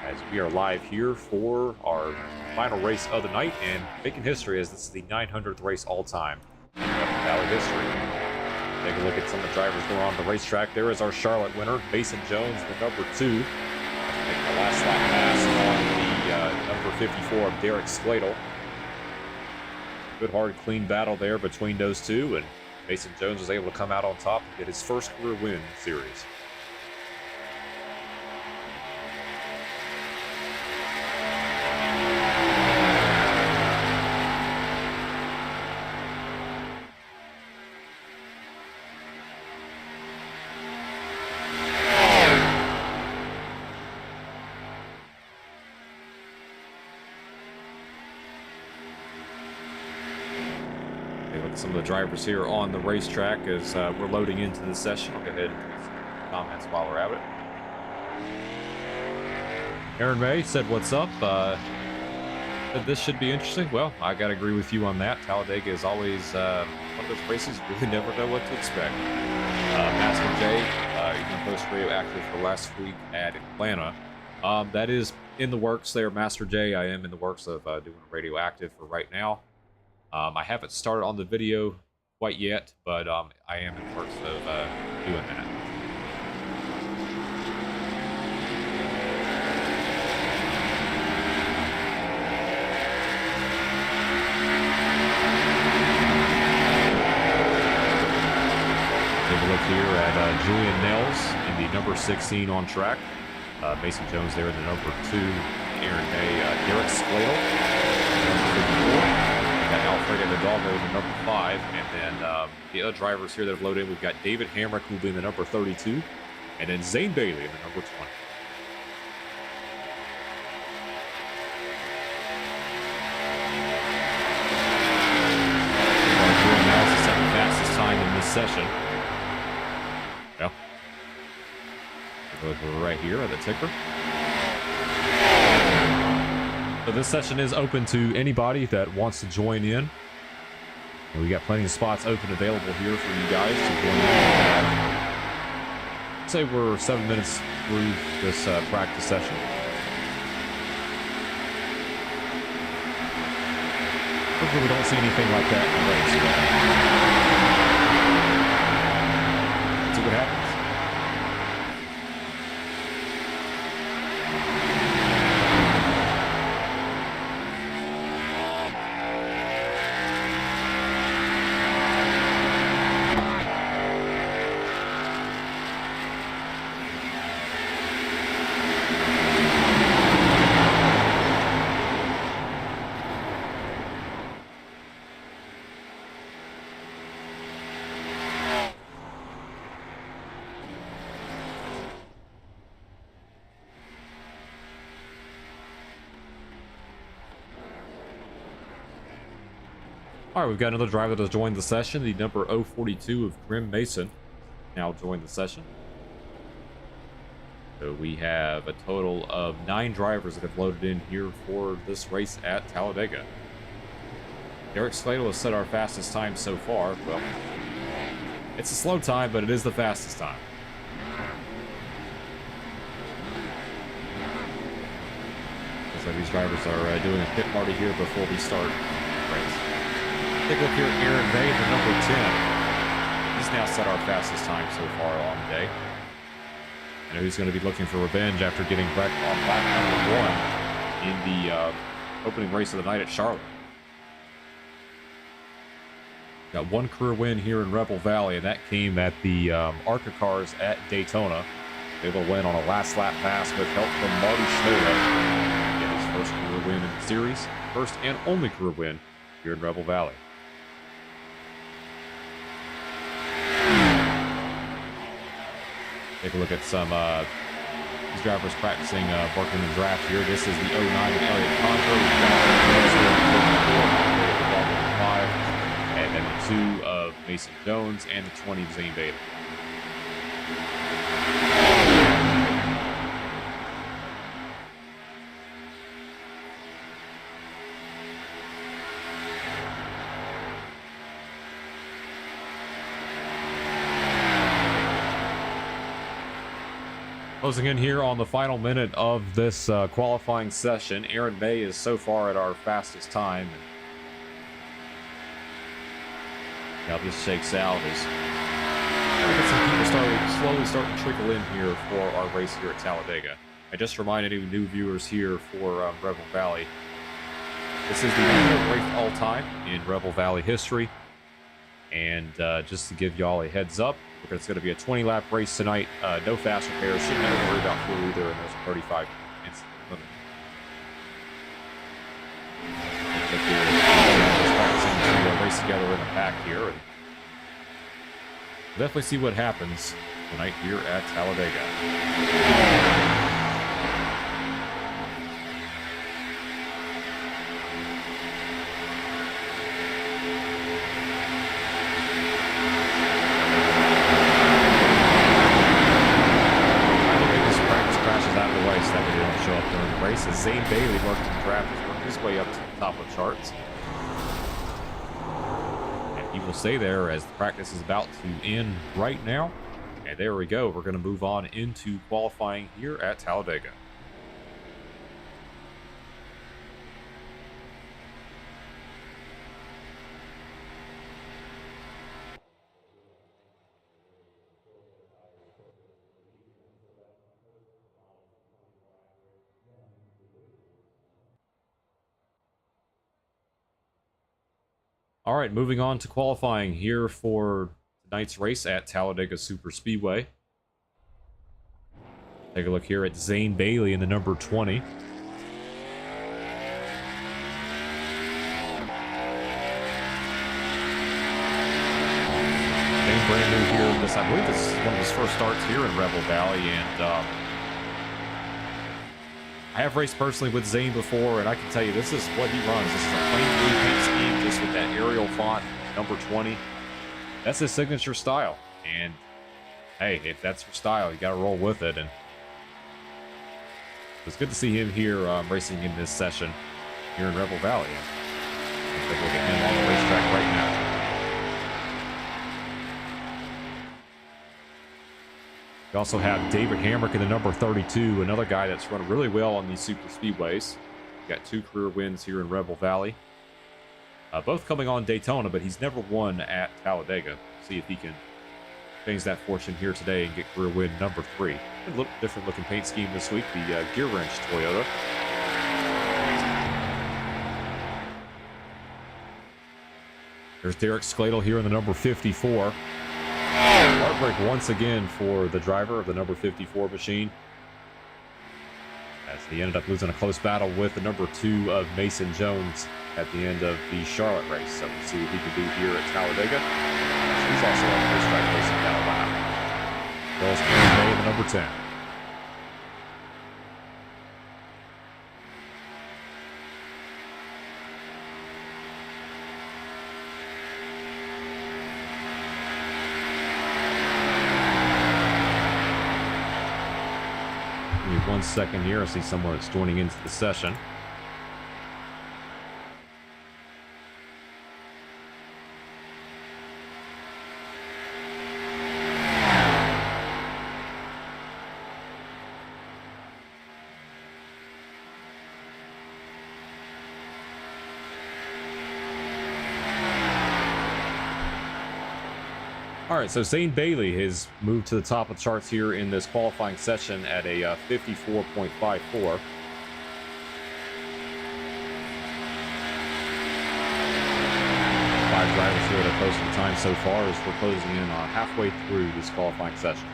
As we are live here for our final race of the night and making history, as this is the 900th race all time in Valley history. Take a look at some of the drivers going on the racetrack. There is our Charlotte winner, Mason Jones, the number 2. Making the last lap pass on the number 54 of Derek Slater. Good, hard, clean battle there between those two, and Mason Jones was able to come out on top and get his first career win in the series. Some of the drivers here on the racetrack as we're loading into the session. I'll go ahead and make some comments while we're at it. Aaron May said, "What's up?" Said this should be interesting. Well, I gotta agree with you on that. Talladega is always one of those races you really never know what to expect. Master J, you've been post radio active for last week at Atlanta. That is in the works there, Master J. I am in the works of doing radio active for right now. I haven't started on the video quite yet, but I am in the works of doing that. Take a look here at Julian Nels in the number 16 on track. Mason Jones there in the number 2. Aaron May, Derek Slater, number 54. Got Alfredo Hidalgo in the number 5, and then the other drivers here that have loaded in, we've got David Hamrick, who'll be in the number 32, and then Zane Bailey in the number 20. Julian Nels is second fastest time in this session. Well, we're right here at the ticker. So this session is open to anybody that wants to join in. And we got plenty of spots open available here for you guys to join in. Say we're 7 minutes through this practice session. Hopefully we don't see anything like that in the race. Let's see what happens. All right, we've got another driver that has joined the session. The number 042 of Grim Mason now joined the session. So we have a total of 9 drivers that have loaded in here for this race at Talladega. Derek Slater has set our fastest time so far. Well, it's a slow time, but it is the fastest time. Looks like these drivers are doing a pit party here before we start the race. Take a look here at Aaron May, the number 10. He's now set our fastest time so far on the day. I know he's going to be looking for revenge after getting wrecked on lap number 1 in the opening race of the night at Charlotte. Got one career win here in Rebel Valley, and that came at the ARCA cars at Daytona. Able to win on a last lap pass with help from Marty Schnoda. Get his first career win in the series. First and only career win here in Rebel Valley. Take a look at some these drivers practicing working the draft here. This is the 09 Elliott Contra. And then the 2 of Mason Jones and the 20 of Zane Bailey. Closing in here on the final minute of this qualifying session. Aaron May is so far at our fastest time. How this shakes out is we're gonna get some people slowly starting to trickle in here for our race here at Talladega. I just remind any new viewers here for Rebel Valley. This is the 9th race all time in Rebel Valley history. And just to give y'all a heads up, it's going to be a 20-lap race tonight. No fast repairs. Shouldn't have to worry about fuel either, and there's 35 minutes limit. Practicing to race together in the pack here. And definitely see what happens tonight here at Talladega. Show up during the race as Zane Bailey working the draft has worked his way up to the top of the charts. And he will stay there as the practice is about to end right now. And there we go. We're going to move on into qualifying here at Talladega. All right, moving on to qualifying here for tonight's race at Talladega Super Speedway. Take a look here at Zane Bailey in the number 20. Zane brand new here. I believe this is one of his first starts here in Rebel Valley, and I have raced personally with Zane before, and I can tell you this is what he runs. This is a plain blue paint scheme just with that Arial font, number 20. That's his signature style. And hey, if that's your style, you got to roll with it. And it's good to see him here racing in this session here in Rebel Valley. Let's take a look at him on the racetrack right now. We also have David Hamrick in the number 32, another guy that's run really well on these super speedways. Got 2 career wins here in Rebel Valley. Both coming on Daytona, but he's never won at Talladega. See if he can change that fortune here today and get career win number 3. A little different looking paint scheme this week, the Gear Wrench Toyota. There's Derek Skladel here in the number 54. Heartbreak once again for the driver of the number 54 machine, as he ended up losing a close battle with the number 2 of Mason Jones at the end of the Charlotte race. So we'll see what he can do here at Talladega. He's also on the racetrack racing down a lap. There's Aaron May in the number 10. Give me 1 second here. I see someone that's joining into the session. All right, so Zane Bailey has moved to the top of the charts here in this qualifying session at a 54.54. 5 drivers here that are posting the time so far as we're closing in on halfway through this qualifying session.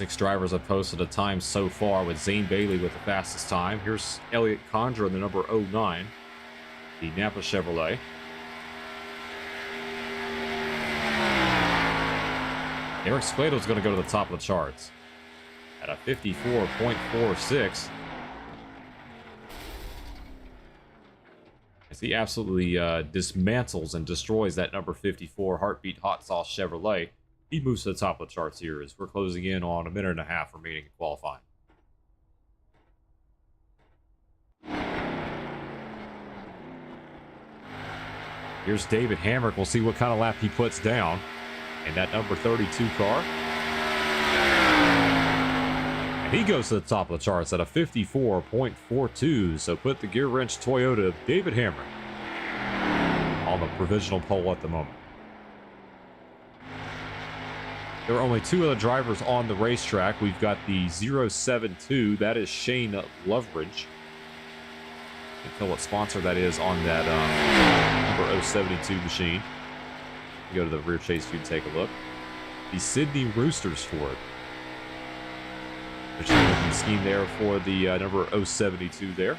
Fantastics drivers have posted a time so far, with Zane Bailey with the fastest time. Here's Elliott Condra in the number 09, the Napa Chevrolet. Eric Sclado's going to go to the top of the charts at a 54.46. As he absolutely dismantles and destroys that number 54 Heartbeat Hot Sauce Chevrolet. He moves to the top of the charts here as we're closing in on a minute and a half remaining in qualifying. Here's David Hamrick. We'll see what kind of lap he puts down in that number 32 car. And he goes to the top of the charts at a 54.42. So put the gear wrench Toyota David Hamrick on the provisional pole at the moment. There are only two other drivers on the racetrack. We've got the 072. That is Shane Loveridge. You can tell what sponsor that is on that number 072 machine. You go to the rear chase view and take a look. The Sydney Roosters Ford. There's a scheme there for the number 072 there.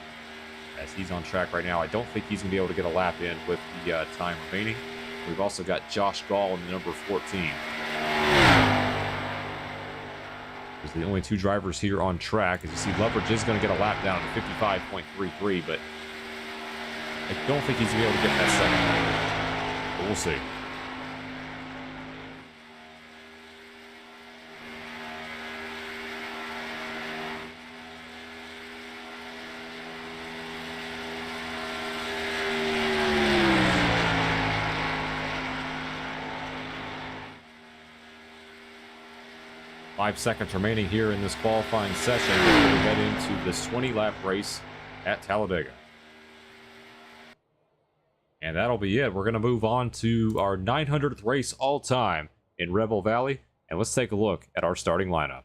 As he's on track right now, I don't think he's going to be able to get a lap in with the time remaining. We've also got Josh Gall in the number 14. There's the only two drivers here on track. As you see, Loveridge is going to get a lap down to 55.33, but I don't think he's going to be able to get that second. But we'll see. Five seconds remaining here in this qualifying session before we head into this 20-lap race at Talladega. And that'll be it. We're going to move on to our 900th race all-time in Rebel Valley. And let's take a look at our starting lineup.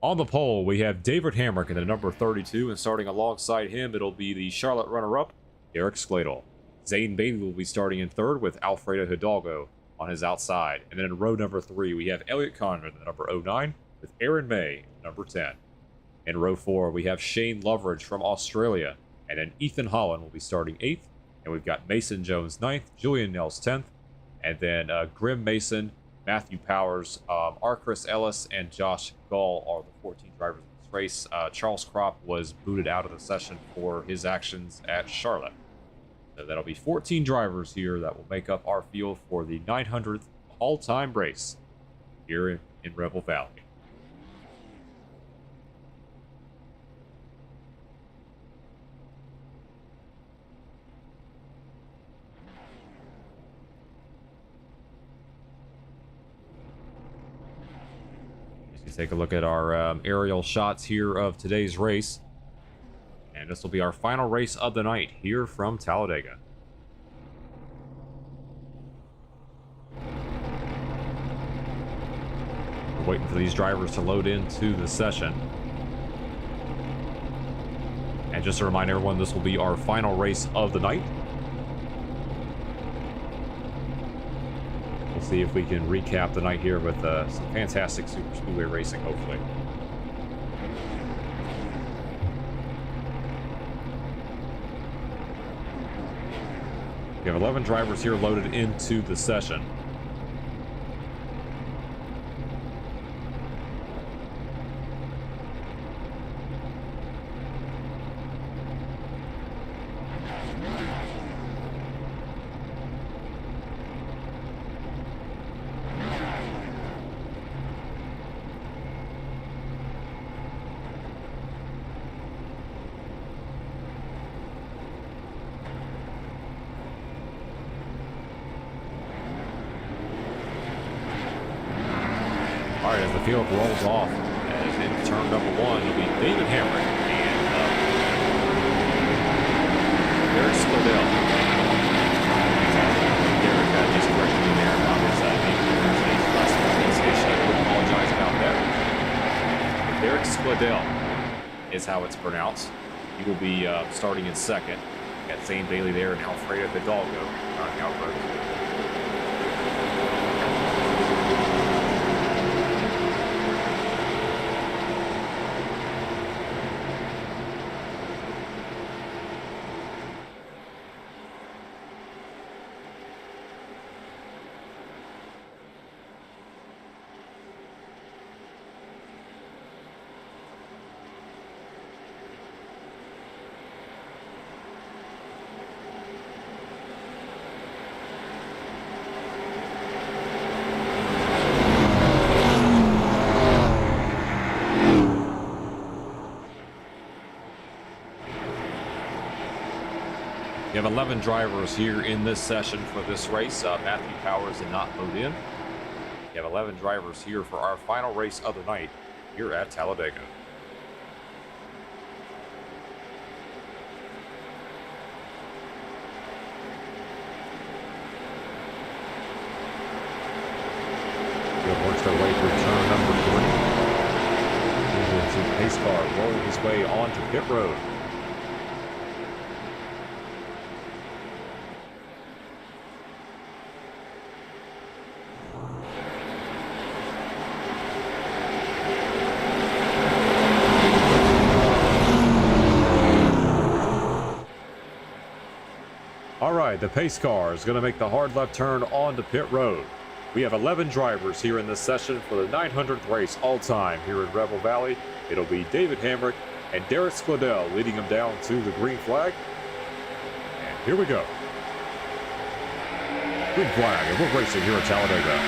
On the pole, we have David Hamrick in the number 32. And starting alongside him, it'll be the Charlotte runner-up, Eric Scladel. Zane Bailey will be starting in third with Alfredo Hidalgo on his outside. And then in row number 3, we have Elliott Condon, the number 09, with Aaron May, number 10. In row 4, we have Shane Loveridge from Australia. And then Ethan Holland will be starting 8th. And we've got Mason Jones 9th, Julian Nels 10th. And then Grim Mason, Matthew Powers, Chris Ellis, and Josh Gall are the 14 drivers in this race. Charles Kropp was booted out of the session for his actions at Charlotte. So that'll be 14 drivers here that will make up our field for the 900th all-time race here in Rebel Valley. As you take a look at our aerial shots here of today's race. And this will be our final race of the night here from Talladega. We're waiting for these drivers to load into the session. And just to remind everyone, this will be our final race of the night. We'll see if we can recap the night here with some fantastic Super Speedway racing, hopefully. We have 11 drivers here loaded into the session. All right, as the field rolls off, as in turn number 1, it'll be David Hamrick and Eric Scladel. Derek just corrected me there about his name last pronunciation. I would apologize about that. Eric Scladel is how it's pronounced. He will be starting in second. Got Zane Bailey there and Alfredo Hidalgo starting out first. You have 11 drivers here in this session for this race. Matthew Powers did not load in. You have 11 drivers here for our final race of the night here at Talladega. Field works their way through turn number 3. We'll see pace car roll his way onto pit road. The pace car is going to make the hard left turn onto pit road. We have 11 drivers here in this session for the 900th race all time here in Rebel Valley. It'll be David Hamrick and Derek Squadell leading them down to the green flag. And here we go. Green flag, and we're racing here at Talladega.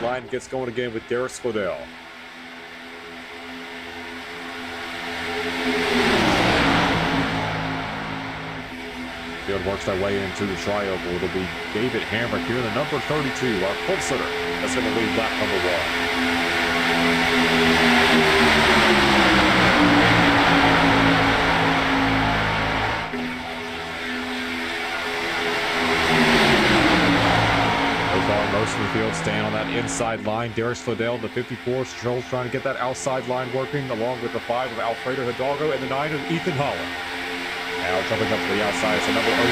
Line gets going again with Derek Squadell. Field works their way into the trioval. It'll be David Hamrick here in the number 32, our pole sitter. That's going to lead lap number 1. Most of the field staying on that inside line. Derek Squadell, the 54, Stroll's trying to get that outside line working, along with the 5 of Alfredo Hidalgo and the 9 of Ethan Holland. Now jumping up to the outside, so number 09 on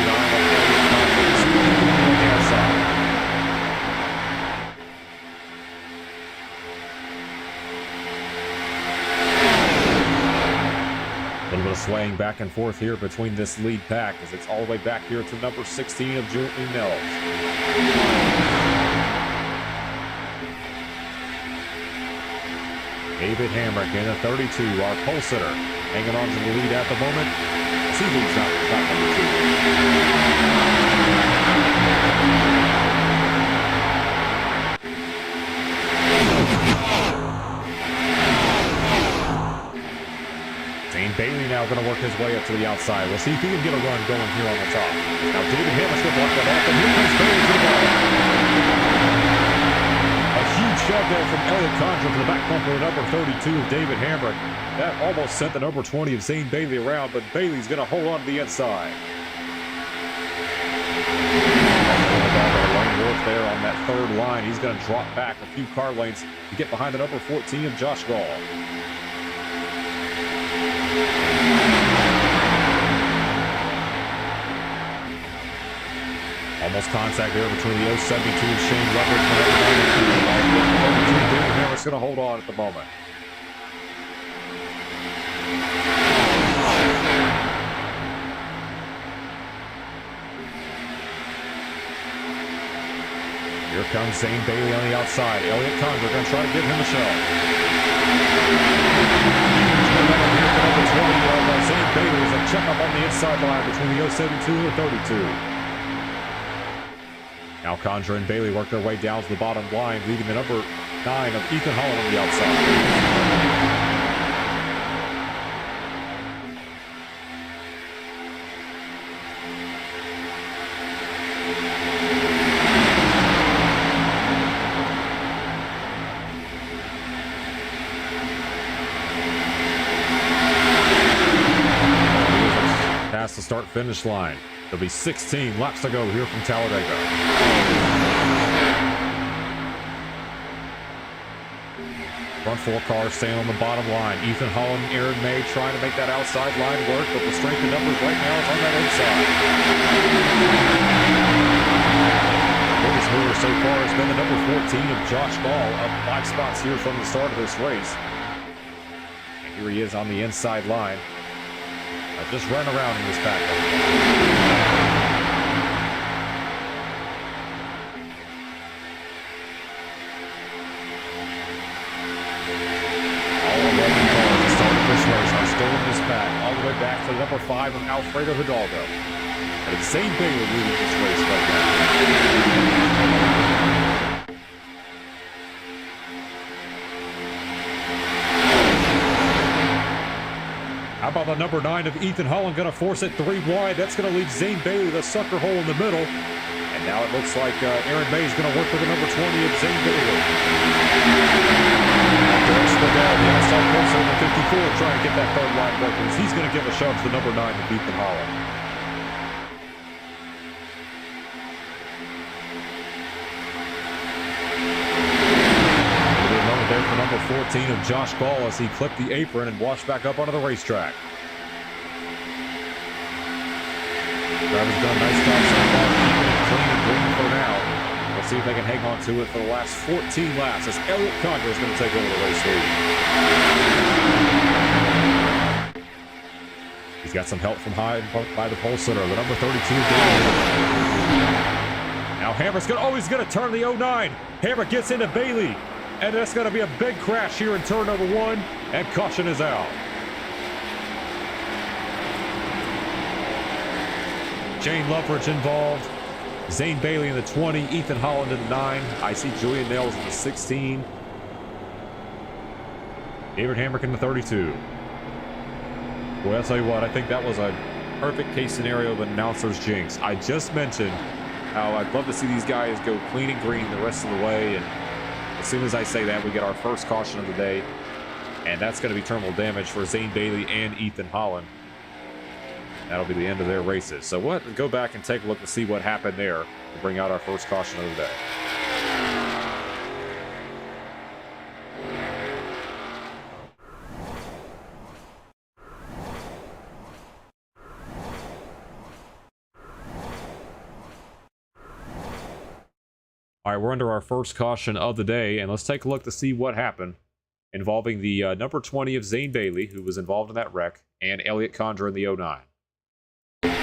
the outside. A little bit of swaying back and forth here between this lead pack as it's all the way back here to number 16 of Julian Nels. David Hamrick in the 32, our pole sitter, hanging on to the lead at the moment. He leads out number 2. Zane Bailey now going to work his way up to the outside. We'll see if he can get a run going here on the top. Now David Hamrick's going to block that off, and here comes Bailey to the ball. Huge shove there from Elliott Condra to the back bumper of number 32 of David Hamrick. That almost sent the number 20 of Zane Bailey around, but Bailey's going to hold on to the inside. Lane Wolf there on that third line. He's going to drop back a few car lengths to get behind the number 14 of Josh Gall. Almost contact there between the 072 and Shane Rucker. David Hamrick's going to hold on at the moment. Here comes Zane Bailey on the outside. Elliott Condra going to try to give him a shove. Zane Bailey is a check up on the inside line between the 072 and the 32. Now Condra and Bailey work their way down to the bottom line, leading the number 9 of Ethan Holland on the outside. Past the start-finish line. There'll be 16 laps to go here from Talladega. Front 4 cars staying on the bottom line. Ethan Holland and Aaron May trying to make that outside line work, but the strength of numbers right now is on that inside. Biggest mover so far has been the number 14 of Josh Gall, up 5 spots here from the start of this race. And here he is on the inside line. Just run around in this pack. All 11 cars to start this race are still in this pack, all the way back to the number 5 of Alfredo Hidalgo. And it's Zane Bailey leading this race right now. How about the number 9 of Ethan Holland going to force it 3 wide? That's going to leave Zane Bailey the sucker hole in the middle. And now it looks like Aaron May is going to work with the number 20 of Zane Bailey. The outside closer in the 54 trying to get that third line working. He's going to give a shove to the number 9 of Ethan Holland. There for number 14 of Josh Gall as he clipped the apron and washed back up onto the racetrack. Driver's done a nice job so far, keeping it clean and green for now. We'll see if they can hang on to it for the last 14 laps as Elliott Condra is going to take over the race lead. He's got some help from high by the pole sitter, the number 32. Now Hammer's going to, he's going to turn the 09. Hammer gets into Bailey. And that's going to be a big crash here in turn number 1, and caution is out. Shane Loveridge involved. Zane Bailey in the 20, Ethan Holland in the 9. I see Julian Nails in the 16. David Hamrick in the 32. Boy, I'll tell you what, I think that was a perfect case scenario of an announcer's jinx. I just mentioned how I'd love to see these guys go clean and green the rest of the way, and as soon as I say that, we get our first caution of the day, and that's going to be terminal damage for Zane Bailey and Ethan Holland. That'll be the end of their races. So we'll go back and take a look to see what happened there to bring out our first caution of the day. All right, we're under our first caution of the day, and let's take a look to see what happened involving the number 20 of Zane Bailey, who was involved in that wreck, and Elliott Condra in the 09. There's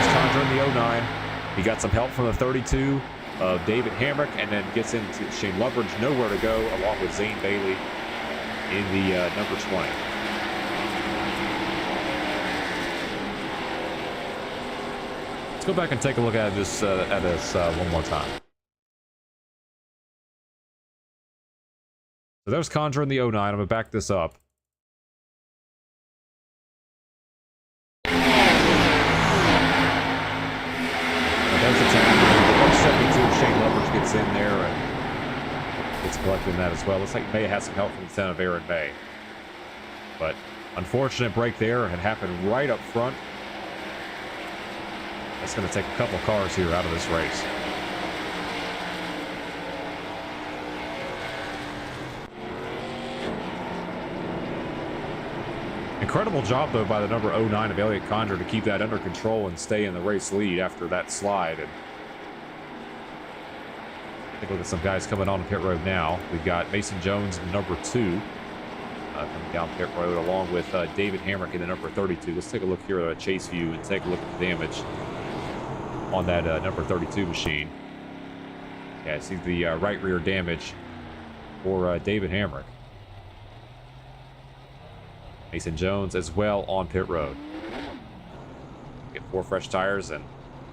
Condra in the 09. He got some help from the 32 of David Hamrick, and then gets into Shane Loveridge, nowhere to go, along with Zane Bailey in the number 20. Let's go back and take a look at this one more time. So there's Condra in the 09. I'm going to back this up. And there's the 10. The 172 Shane Loveridge gets in there and gets collected in that as well. Looks like May has some help from the 10 of Aaron May. But unfortunate break there. It happened right up front. That's going to take a couple cars here out of this race. Incredible job, though, by the number 09 of Elliott Condra to keep that under control and stay in the race lead after that slide. And take a look at some guys coming on pit road now. We've got Mason Jones, number 2, coming down pit road, along with David Hamrick in the number 32. Let's take a look here at a chase view and take a look at the damage on that number 32 machine. Yeah, I see the right rear damage for David Hamrick. Mason Jones as well on pit road. Get 4 fresh tires, and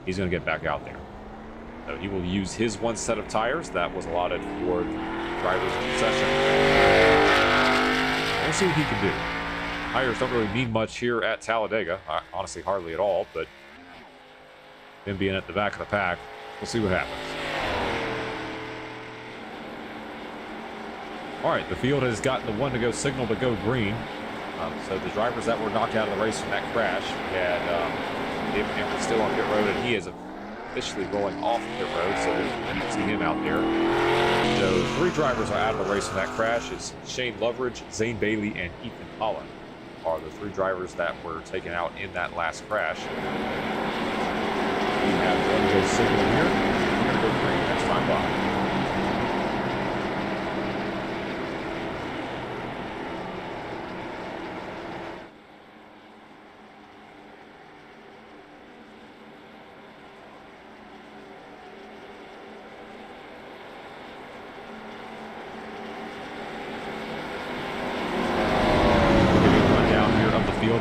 he's going to get back out there. So he will use his one set of tires that was allotted for the driver's concession. We'll see what he can do. Tires don't really mean much here at Talladega. Honestly, hardly at all, but him being at the back of the pack, we'll see what happens. All right, the field has gotten the one-to-go signal to go green. So the drivers that were knocked out of the race from that crash, we had David Hammer still on pit road, and he is officially rolling off pit road, so we can see him out there. So 3 drivers are out of the race from that crash. It's Shane Loveridge, Zane Bailey, and Ethan Holland are the 3 drivers that were taken out in that last crash. We have one-to-go signal here. We're going to go green next time by.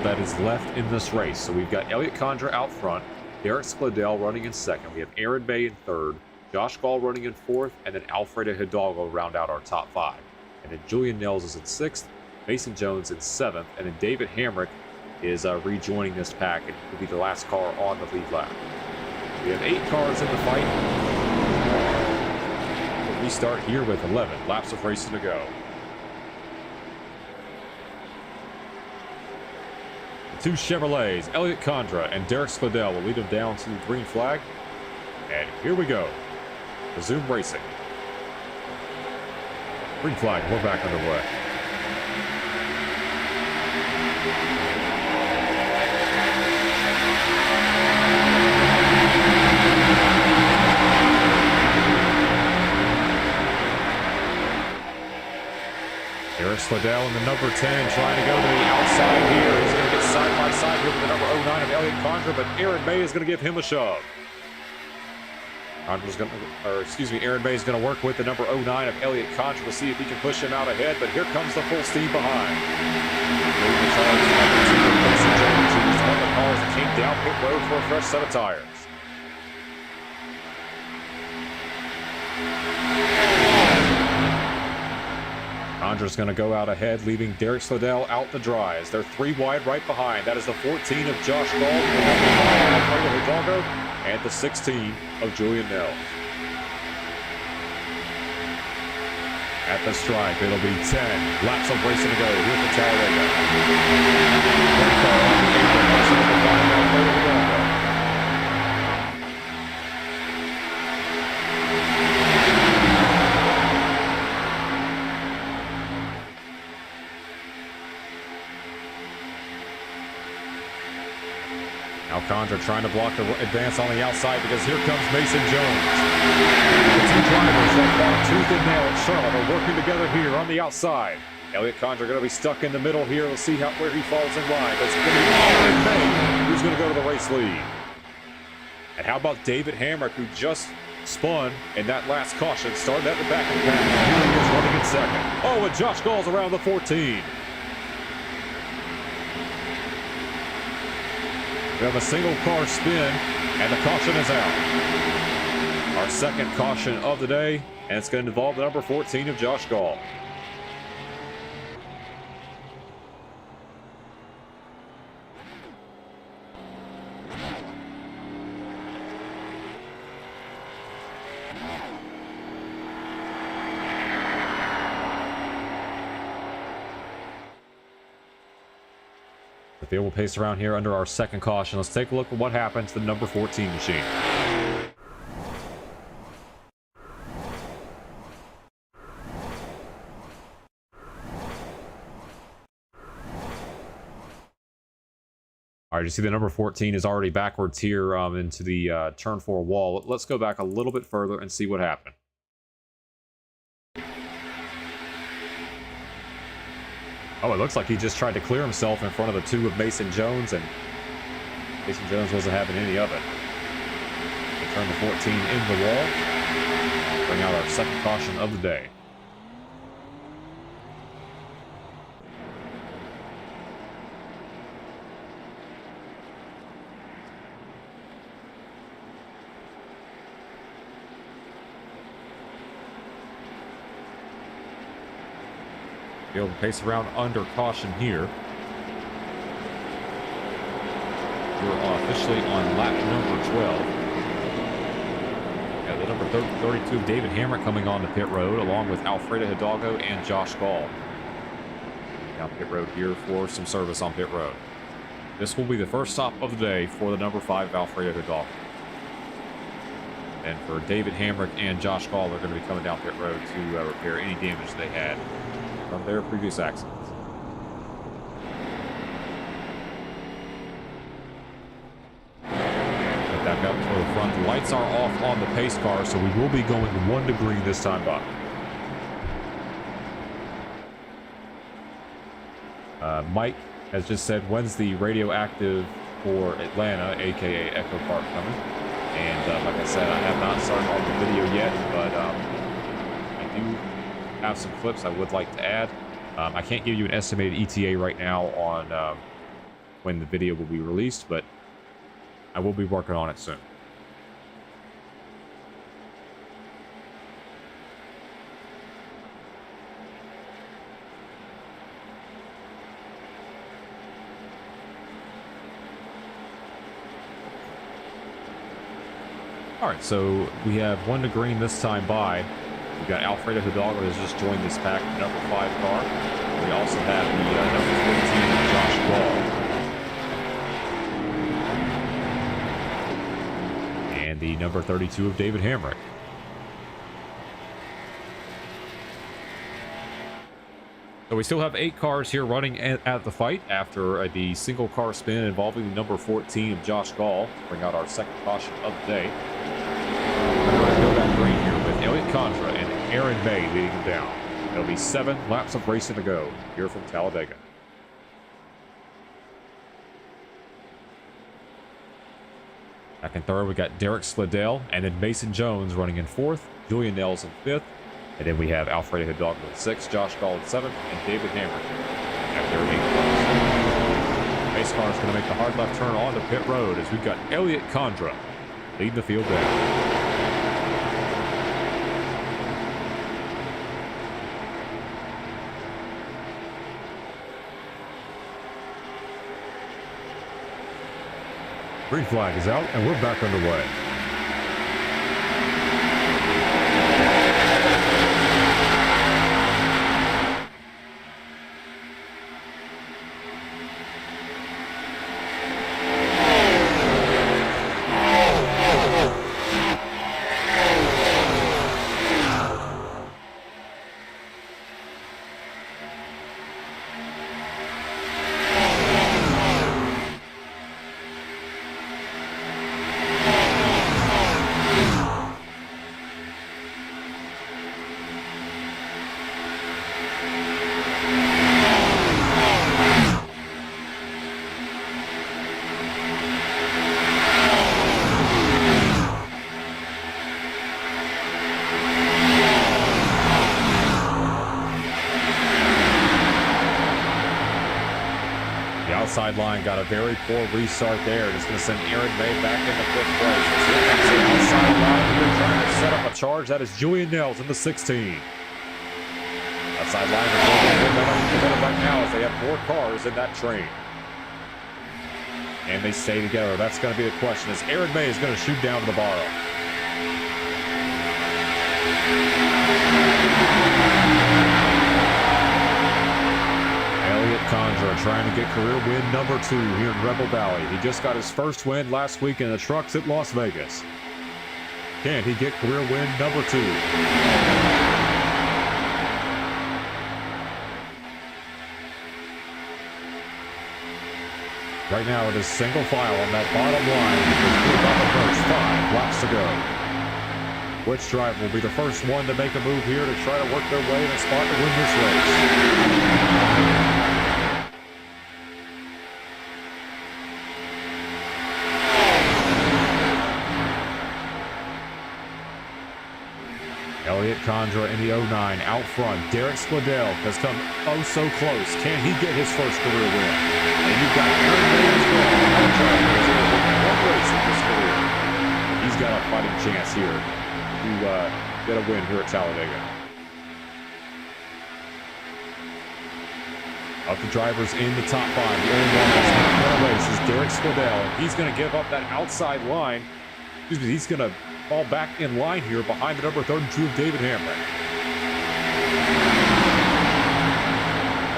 That is left in this race. So we've got Elliott Condra out front, Derek Skladell running in second. We have Aaron Bay in third, Josh Gall running in fourth, and then Alfredo Hidalgo round out our top 5. And then Julian Nels is in sixth, Mason Jones in seventh, and then David Hamrick is rejoining this pack and will be the last car on the lead lap. We have 8 cars in the fight. We start here with 11 laps of racing to go. 2 Chevrolets, Elliott Condra and Derek Skladell will lead them down to the green flag. And here we go. Resume racing. Green flag, we're back underway. Derek Skladell in the number 10 trying to go to the outside here. He's going to get side by side here with the number 09 of Elliott Condra, but Aaron Bay is going to give him a shove. Aaron Bay is going to work with the number 09 of Elliott Condra to see if he can push him out ahead, but here comes the full steam behind. Leading the charge is number 2 of Mason Jones, who was one of the cars that came down pit road for a fresh set of tires. Condra's going to go out ahead, leaving Derek Skladell out to dry as they're 3 wide right behind. That is the 14 of Josh Gall, the number 5 of Alfredo Hidalgo, and the 16 of Julian Nels. At the stripe, it'll be 10 laps of racing to go here for Talladega. Very far on the apron, that's number 5 of Alfredo Hidalgo. Now Condra trying to block the advance on the outside because here comes Mason Jones. The 2 drivers that fought tooth and nail at Charlotte are working together here on the outside. Elliott Condra going to be stuck in the middle here. We'll see where he falls in line. But it's going to be Aaron Bay who's going to go to the race lead. And how about David Hamrick, who just spun in that last caution, started at the back of the pack. Here he is running in second. Oh, and Josh Gall's around the 14. We have a single car spin, and the caution is out. Our second caution of the day, and it's going to involve the number 14 of Josh Gall. The field will pace around here under our second caution. Let's take a look at what happens to the number 14 machine. All right, you see the number 14 is already backwards here into the turn 4 wall. Let's go back a little bit further and see what happened. Oh, it looks like he just tried to clear himself in front of the 2 of Mason Jones, and Mason Jones wasn't having any of it. We'll turn the 14 into the wall. Bring out our second caution of the day. Be able to pace around under caution here. We're officially on lap number 12. Yeah, the number 32, David Hamrick, coming on the pit road, along with Alfredo Hidalgo and Josh Gall. Down pit road here for some service on pit road. This will be the first stop of the day for the number 5, Alfredo Hidalgo. And for David Hamrick and Josh Gall, they're going to be coming down pit road to repair any damage they had from their previous accidents. Back up to the front. The lights are off on the pace car, so we will be going 1 to green this time by. Mike has just said, when's the radioactive for Atlanta, aka Echo Park, coming? And like I said, I have not started on the video yet, but I do have some clips I would like to add. I can't give you an estimated ETA right now on when the video will be released, but I will be working on it soon. All right, so we have 1 to green this time by. We've got Alfredo Hidalgo has just joined this pack, the number 5 car. We also have the number 14, Josh Gall. And the number 32 of David Hamrick. So we still have 8 cars here running at the fight after the single car spin involving the number 14 of Josh Gall. Bring out our second caution of the day. We're going to go that green here with Elliot Condra and Aaron May leading him down. It'll be 7 laps of racing to go here from Talladega. Back in third, we got Derek Slidell, and then Mason Jones running in 4th, Julian Nels in 5th, and then we have Alfredo Hidalgo in 6th, Josh Gall in 7th, and David Hamrick at their 8th. Pace car is going to make the hard left turn onto pit road as we've got Elliot Condra leading the field down. Green flag is out, and we're back underway. Sideline got a very poor restart there. Just going to send Aaron May back into 5th place. Outside line here trying to set up a charge. That is Julian Nels in the 16. Outside line momentum right now as they have 4 cars in that train. And they stay together. That's going to be the question as Aaron May is going to shoot down to the bottom. Condra trying to get career win number 2 here in Rebel Valley. He just got his first win last week in the trucks at Las Vegas. Can he get career win number 2? Right now it is single file on that bottom line. With 5 laps to go. Which driver will be the first one to make a move here to try to work their way in a spot to win this race? Elliot Condra in the 09 out front. Derek Slidell has come oh so close. Can he get his first career win? And you've got Aaron May as well. One driver has only won 1 race in his career. He's got a fighting chance here to get a win here at Talladega. Of the drivers in the top 5, the only one that's not going to race is Derek Squidell. He's going to give up that outside line. Excuse me, he's going to fall back in line here behind the number 32 of David Hamrick.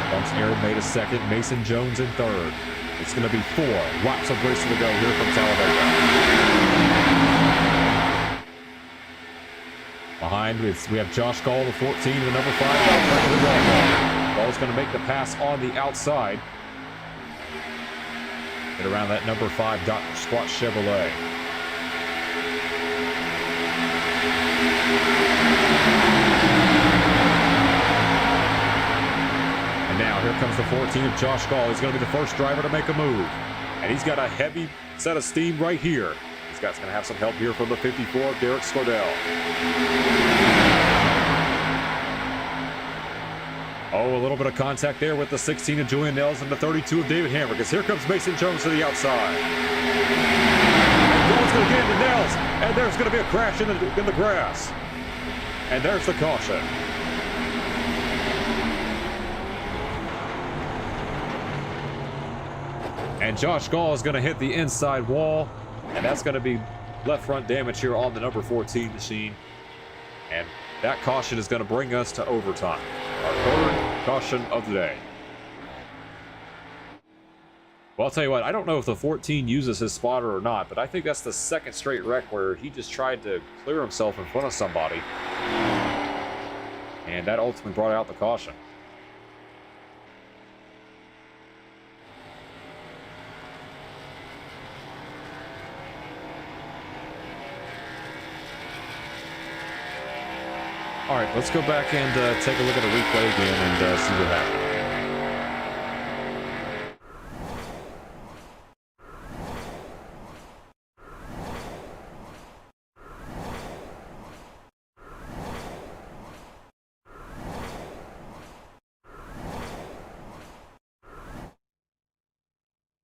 Bumps Aaron made a second, Mason Jones in third. It's going to be 4 laps of racing to go here from Talladega. Behind, we have Josh Gall, the 14, and the number 5. Gall's going to make the pass on the outside. Get around that number 5, Dr. Squat Chevrolet. And now here comes the 14 of Josh Gall. He's going to be the first driver to make a move. And he's got a heavy set of steam right here. He's going to have some help here from the 54 of Derek Squidell. Oh, a little bit of contact there with the 16 of Julian Nels and the 32 of David Hamrick. As here comes Mason Jones to the outside. And Gall's going to get into Nels. And there's going to be a crash in the grass. And there's the caution. And Josh Gall is going to hit the inside wall. And that's going to be left front damage here on the number 14 machine. And that caution is going to bring us to overtime. Our third caution of the day. Well, I'll tell you what, I don't know if the 14 uses his spotter or not, but I think that's the second straight wreck where he just tried to clear himself in front of somebody. And that ultimately brought out the caution. All right, let's go back and take a look at a replay again and see what happened.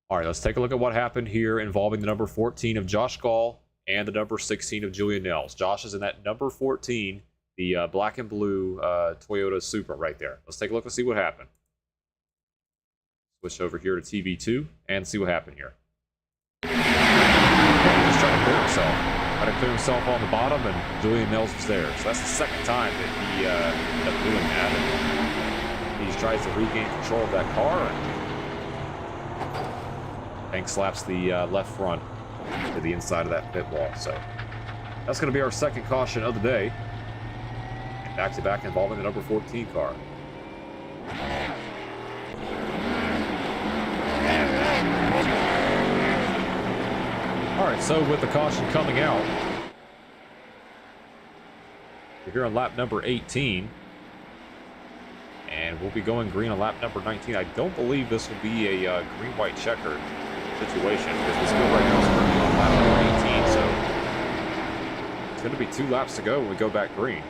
All right, let's take a look at what happened here involving the number 14 of Josh Gall and the number 16 of Julian Nels. Josh is in that number 14, the black and blue Toyota Supra right there. Let's take a look and see what happened. Switch over here to TV2 and see what happened here. He's trying to clear himself. Trying to clear himself on the bottom, and Julian Nels was there. So that's the second time that he ended up doing that. And he tries to regain control of that car. And Hank slaps the left front to the inside of that pit wall. So that's going to be our second caution of the day. Back-to-back involving the number 14 car. All right, so with the caution coming out, we're here on lap number 18, and we'll be going green on lap number 19. I don't believe this will be a green-white checker situation, because this field right now is currently on lap number 18, so it's going to be 2 laps to go when we go back green.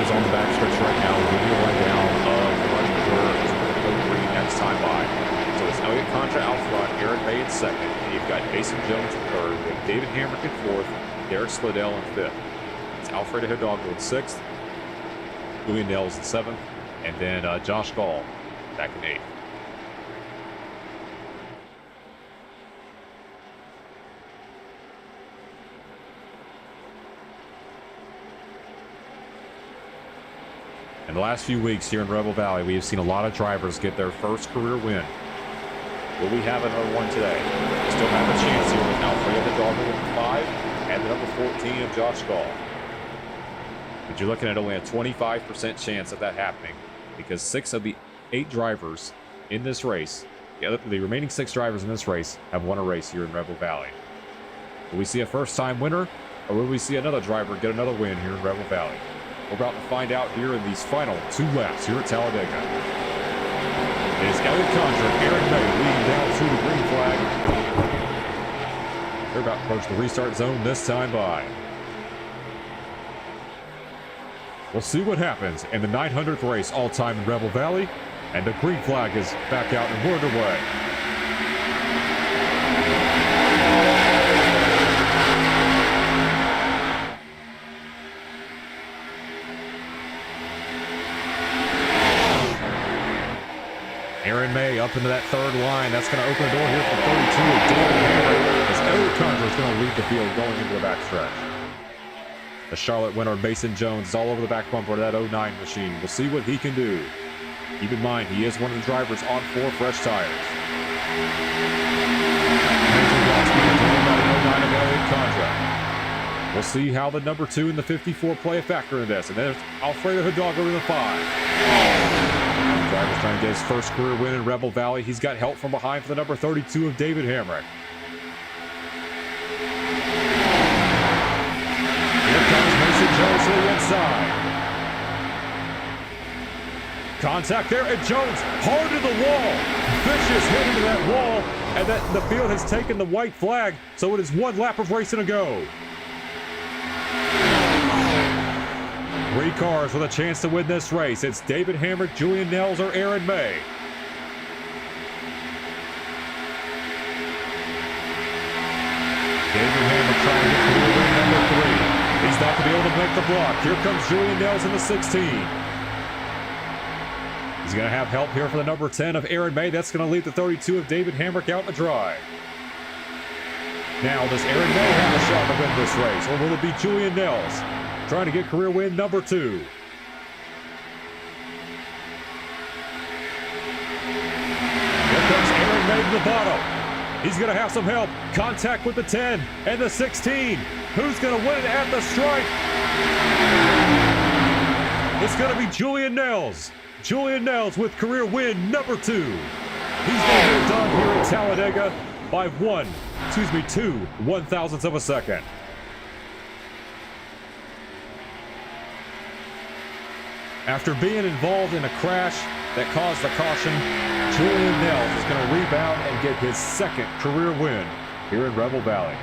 On the backstretch right now, we'll give you a rundown of the running order as we're going to go green next time by. So it's Elliott Contra out front, Aaron May in second, and you've got Mason Jones in third, we have David Hamrick in fourth, Derek Squidell in fifth. It's Alfredo Hidalgo in sixth, Julian Nels in seventh, and then Josh Gall back in eighth. In the last few weeks here in Rebel Valley, we have seen a lot of drivers get their first career win. Will we have another one today? We still have a chance here with Alfredo Hidalgo in 5 and the number 14 of Josh Gall. But you're looking at only a 25% chance of that happening, because 6 of the 8 drivers in this race, the remaining 6 drivers in this race, have won a race here in Rebel Valley. Will we see a first-time winner, or will we see another driver get another win here in Rebel Valley? We're about to find out here in these final 2 laps here at Talladega. is Elliott Condra and Aaron May leading down to the green flag. They're about to approach the restart zone this time by. We'll see what happens in the 900th race all-time in Rebel Valley, and the green flag is back out and we're underway. Aaron May up into that third line. That's going to open the door here for 32 of David Hammer as Elliott Condra is going to lead the field going into the backstretch. The Charlotte winner, Mason Jones, is all over the back bumper of that 09 machine. We'll see what he can do. Keep in mind, he is one of the drivers on 4 fresh tires. We'll see how the number 2 and the 54 play a factor in this. And there's Alfredo Hidalgo in the 5. The driver's trying to get his first career win in Rebel Valley. He's got help from behind for the number 32 of David Hamrick. Jones to the inside. Contact there, and Jones hard to the wall. Vicious hit into that wall, and the field has taken the white flag, so it is 1 lap of racing to go. 3 cars with a chance to win this race. It's David Hamrick, Julian Nels, or Aaron May. David Hamrick trying to get to the win number 3. He's not going to be able to make the block. Here comes Julian Nels in the 16. He's going to have help here for the number 10 of Aaron May. That's going to leave the 32 of David Hamrick out in the drive. Now, does Aaron May have a shot to win this race, or will it be Julian Nels trying to get career win number 2? Here comes Aaron May to the bottom. He's going to have some help. Contact with the 10 and the 16. Who's going to win it at the stripe? It's going to be Julian Nels. Julian Nels with career win number 2. He's going to get it done here in Talladega by 2 1/1000ths of a second. After being involved in a crash that caused the caution, Julian Nels is going to rebound and get his 2nd career win here in Rebel Valley.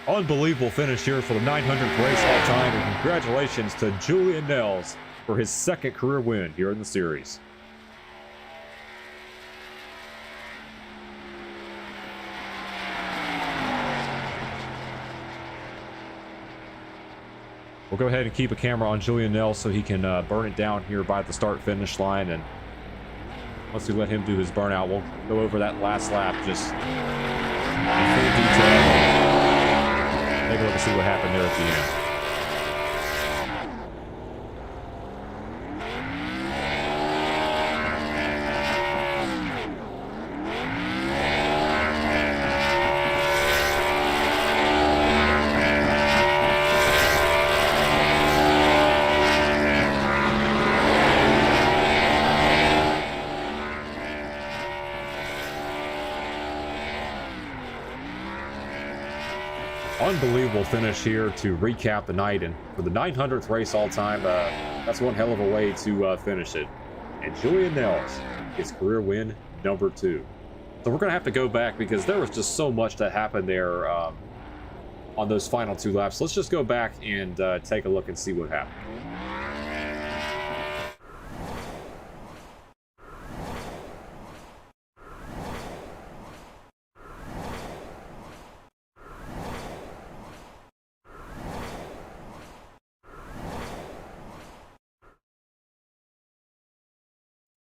Unbelievable finish here for the 900th race all time, and congratulations to Julian Nels for his 2nd career win here in the series. We'll go ahead and keep a camera on Julian Nels so he can burn it down here by the start-finish line, and once we let him do his burnout, we'll go over that last lap just in full detail. Take a look and see what happened there at the end. Unbelievable finish here to recap the night, and for the 900th race all time, that's one hell of a way to finish it. And Julian Nels gets career win number 2. So we're going to have to go back because there was just so much that happened there on those final 2 laps. Let's just go back and take a look and see what happened.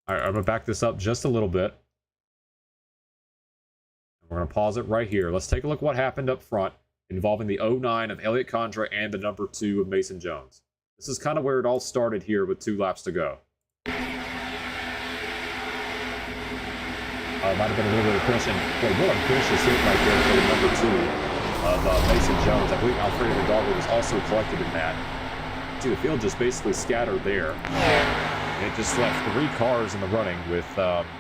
All right, I'm going to back this up just a little bit. We're going to pause it right here. Let's take a look at what happened up front involving the 09 of Elliott Condra and the number 2 of Mason Jones. This is kind of where it all started here with 2 laps to go. Might have been a little bit of push, and what a vicious hit right there for the number 2 of Mason Jones. I believe Alfredo Hidalgo was also collected in that. See, the field just basically scattered there. It just left 3 cars in the running with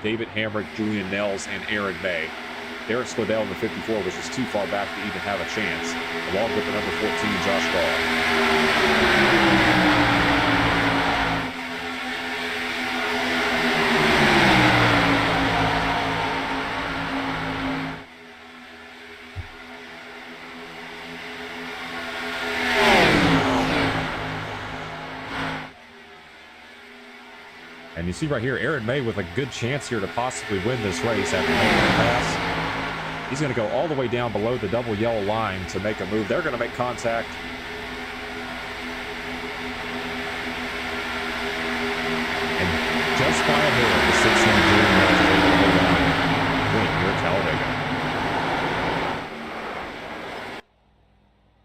David Hamrick, Julian Nels, and Aaron May. Derek Scladell in the 54 was just too far back to even have a chance, along with the number 14, Josh Gall. And you see right here, Aaron May with a good chance here to possibly win this race after making the pass. He's going to go all the way down below the double yellow line to make a move. They're going to make contact. And just by a hair, the 16 Julian Mills is able to hold on and win here at Talladega.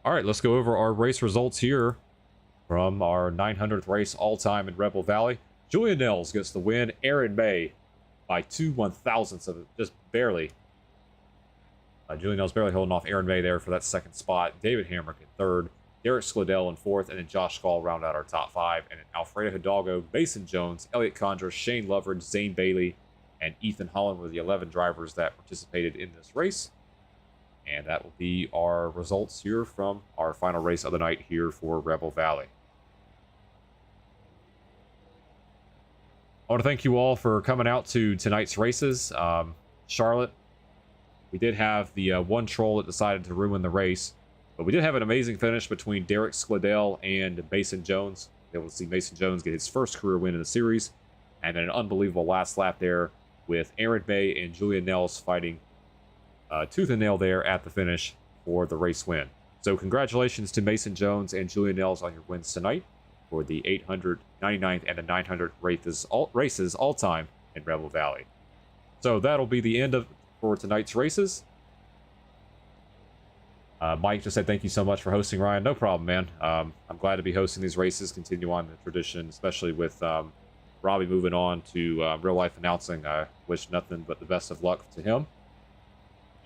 All right, let's go over our race results here from our 900th race all-time in Rebel Valley. Julian Nels gets the win. Aaron May by 2/1000ths of it, just barely. Julian Nels barely holding off Aaron May there for that second spot. David Hamrick in third. Derek Scladell in fourth. And then Josh Gall round out our top five. And then Alfredo Hidalgo, Mason Jones, Elliott Condra, Shane Loveridge, Zane Bailey, and Ethan Holland were the 11 drivers that participated in this race. And that will be our results here from our final race of the night here for Rebel Valley. I want to thank you all for coming out to tonight's races. Charlotte, we did have the one troll that decided to ruin the race, but we did have an amazing finish between Derek Scladell and Mason Jones. Able to see Mason Jones get his first career win in the series, and then an unbelievable last lap there with Aaron May and Julian Nels fighting tooth and nail there at the finish for the race win. So congratulations to Mason Jones and Julian Nels on your wins tonight for the 899th and the 900th races all time in Rebel Valley. So that'll be the end for tonight's races. Mike just said thank you so much for hosting, Ryan. No problem, man. I'm glad to be hosting these races, continue on the tradition, especially with Robbie moving on to real life announcing. I wish nothing but the best of luck to him.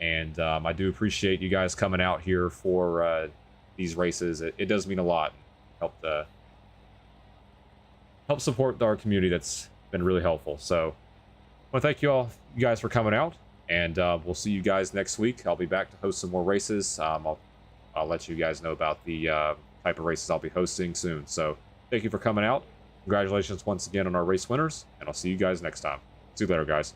And I do appreciate you guys coming out here for these races. It does mean a lot. Help support our community. That's been really helpful. So I want to thank you guys for coming out, and we'll see you guys next week. I'll be back to host some more races. I'll let you guys know about the type of races I'll be hosting soon. So thank you for coming out. Congratulations once again on our race winners, and I'll see you guys next time. See you later, guys.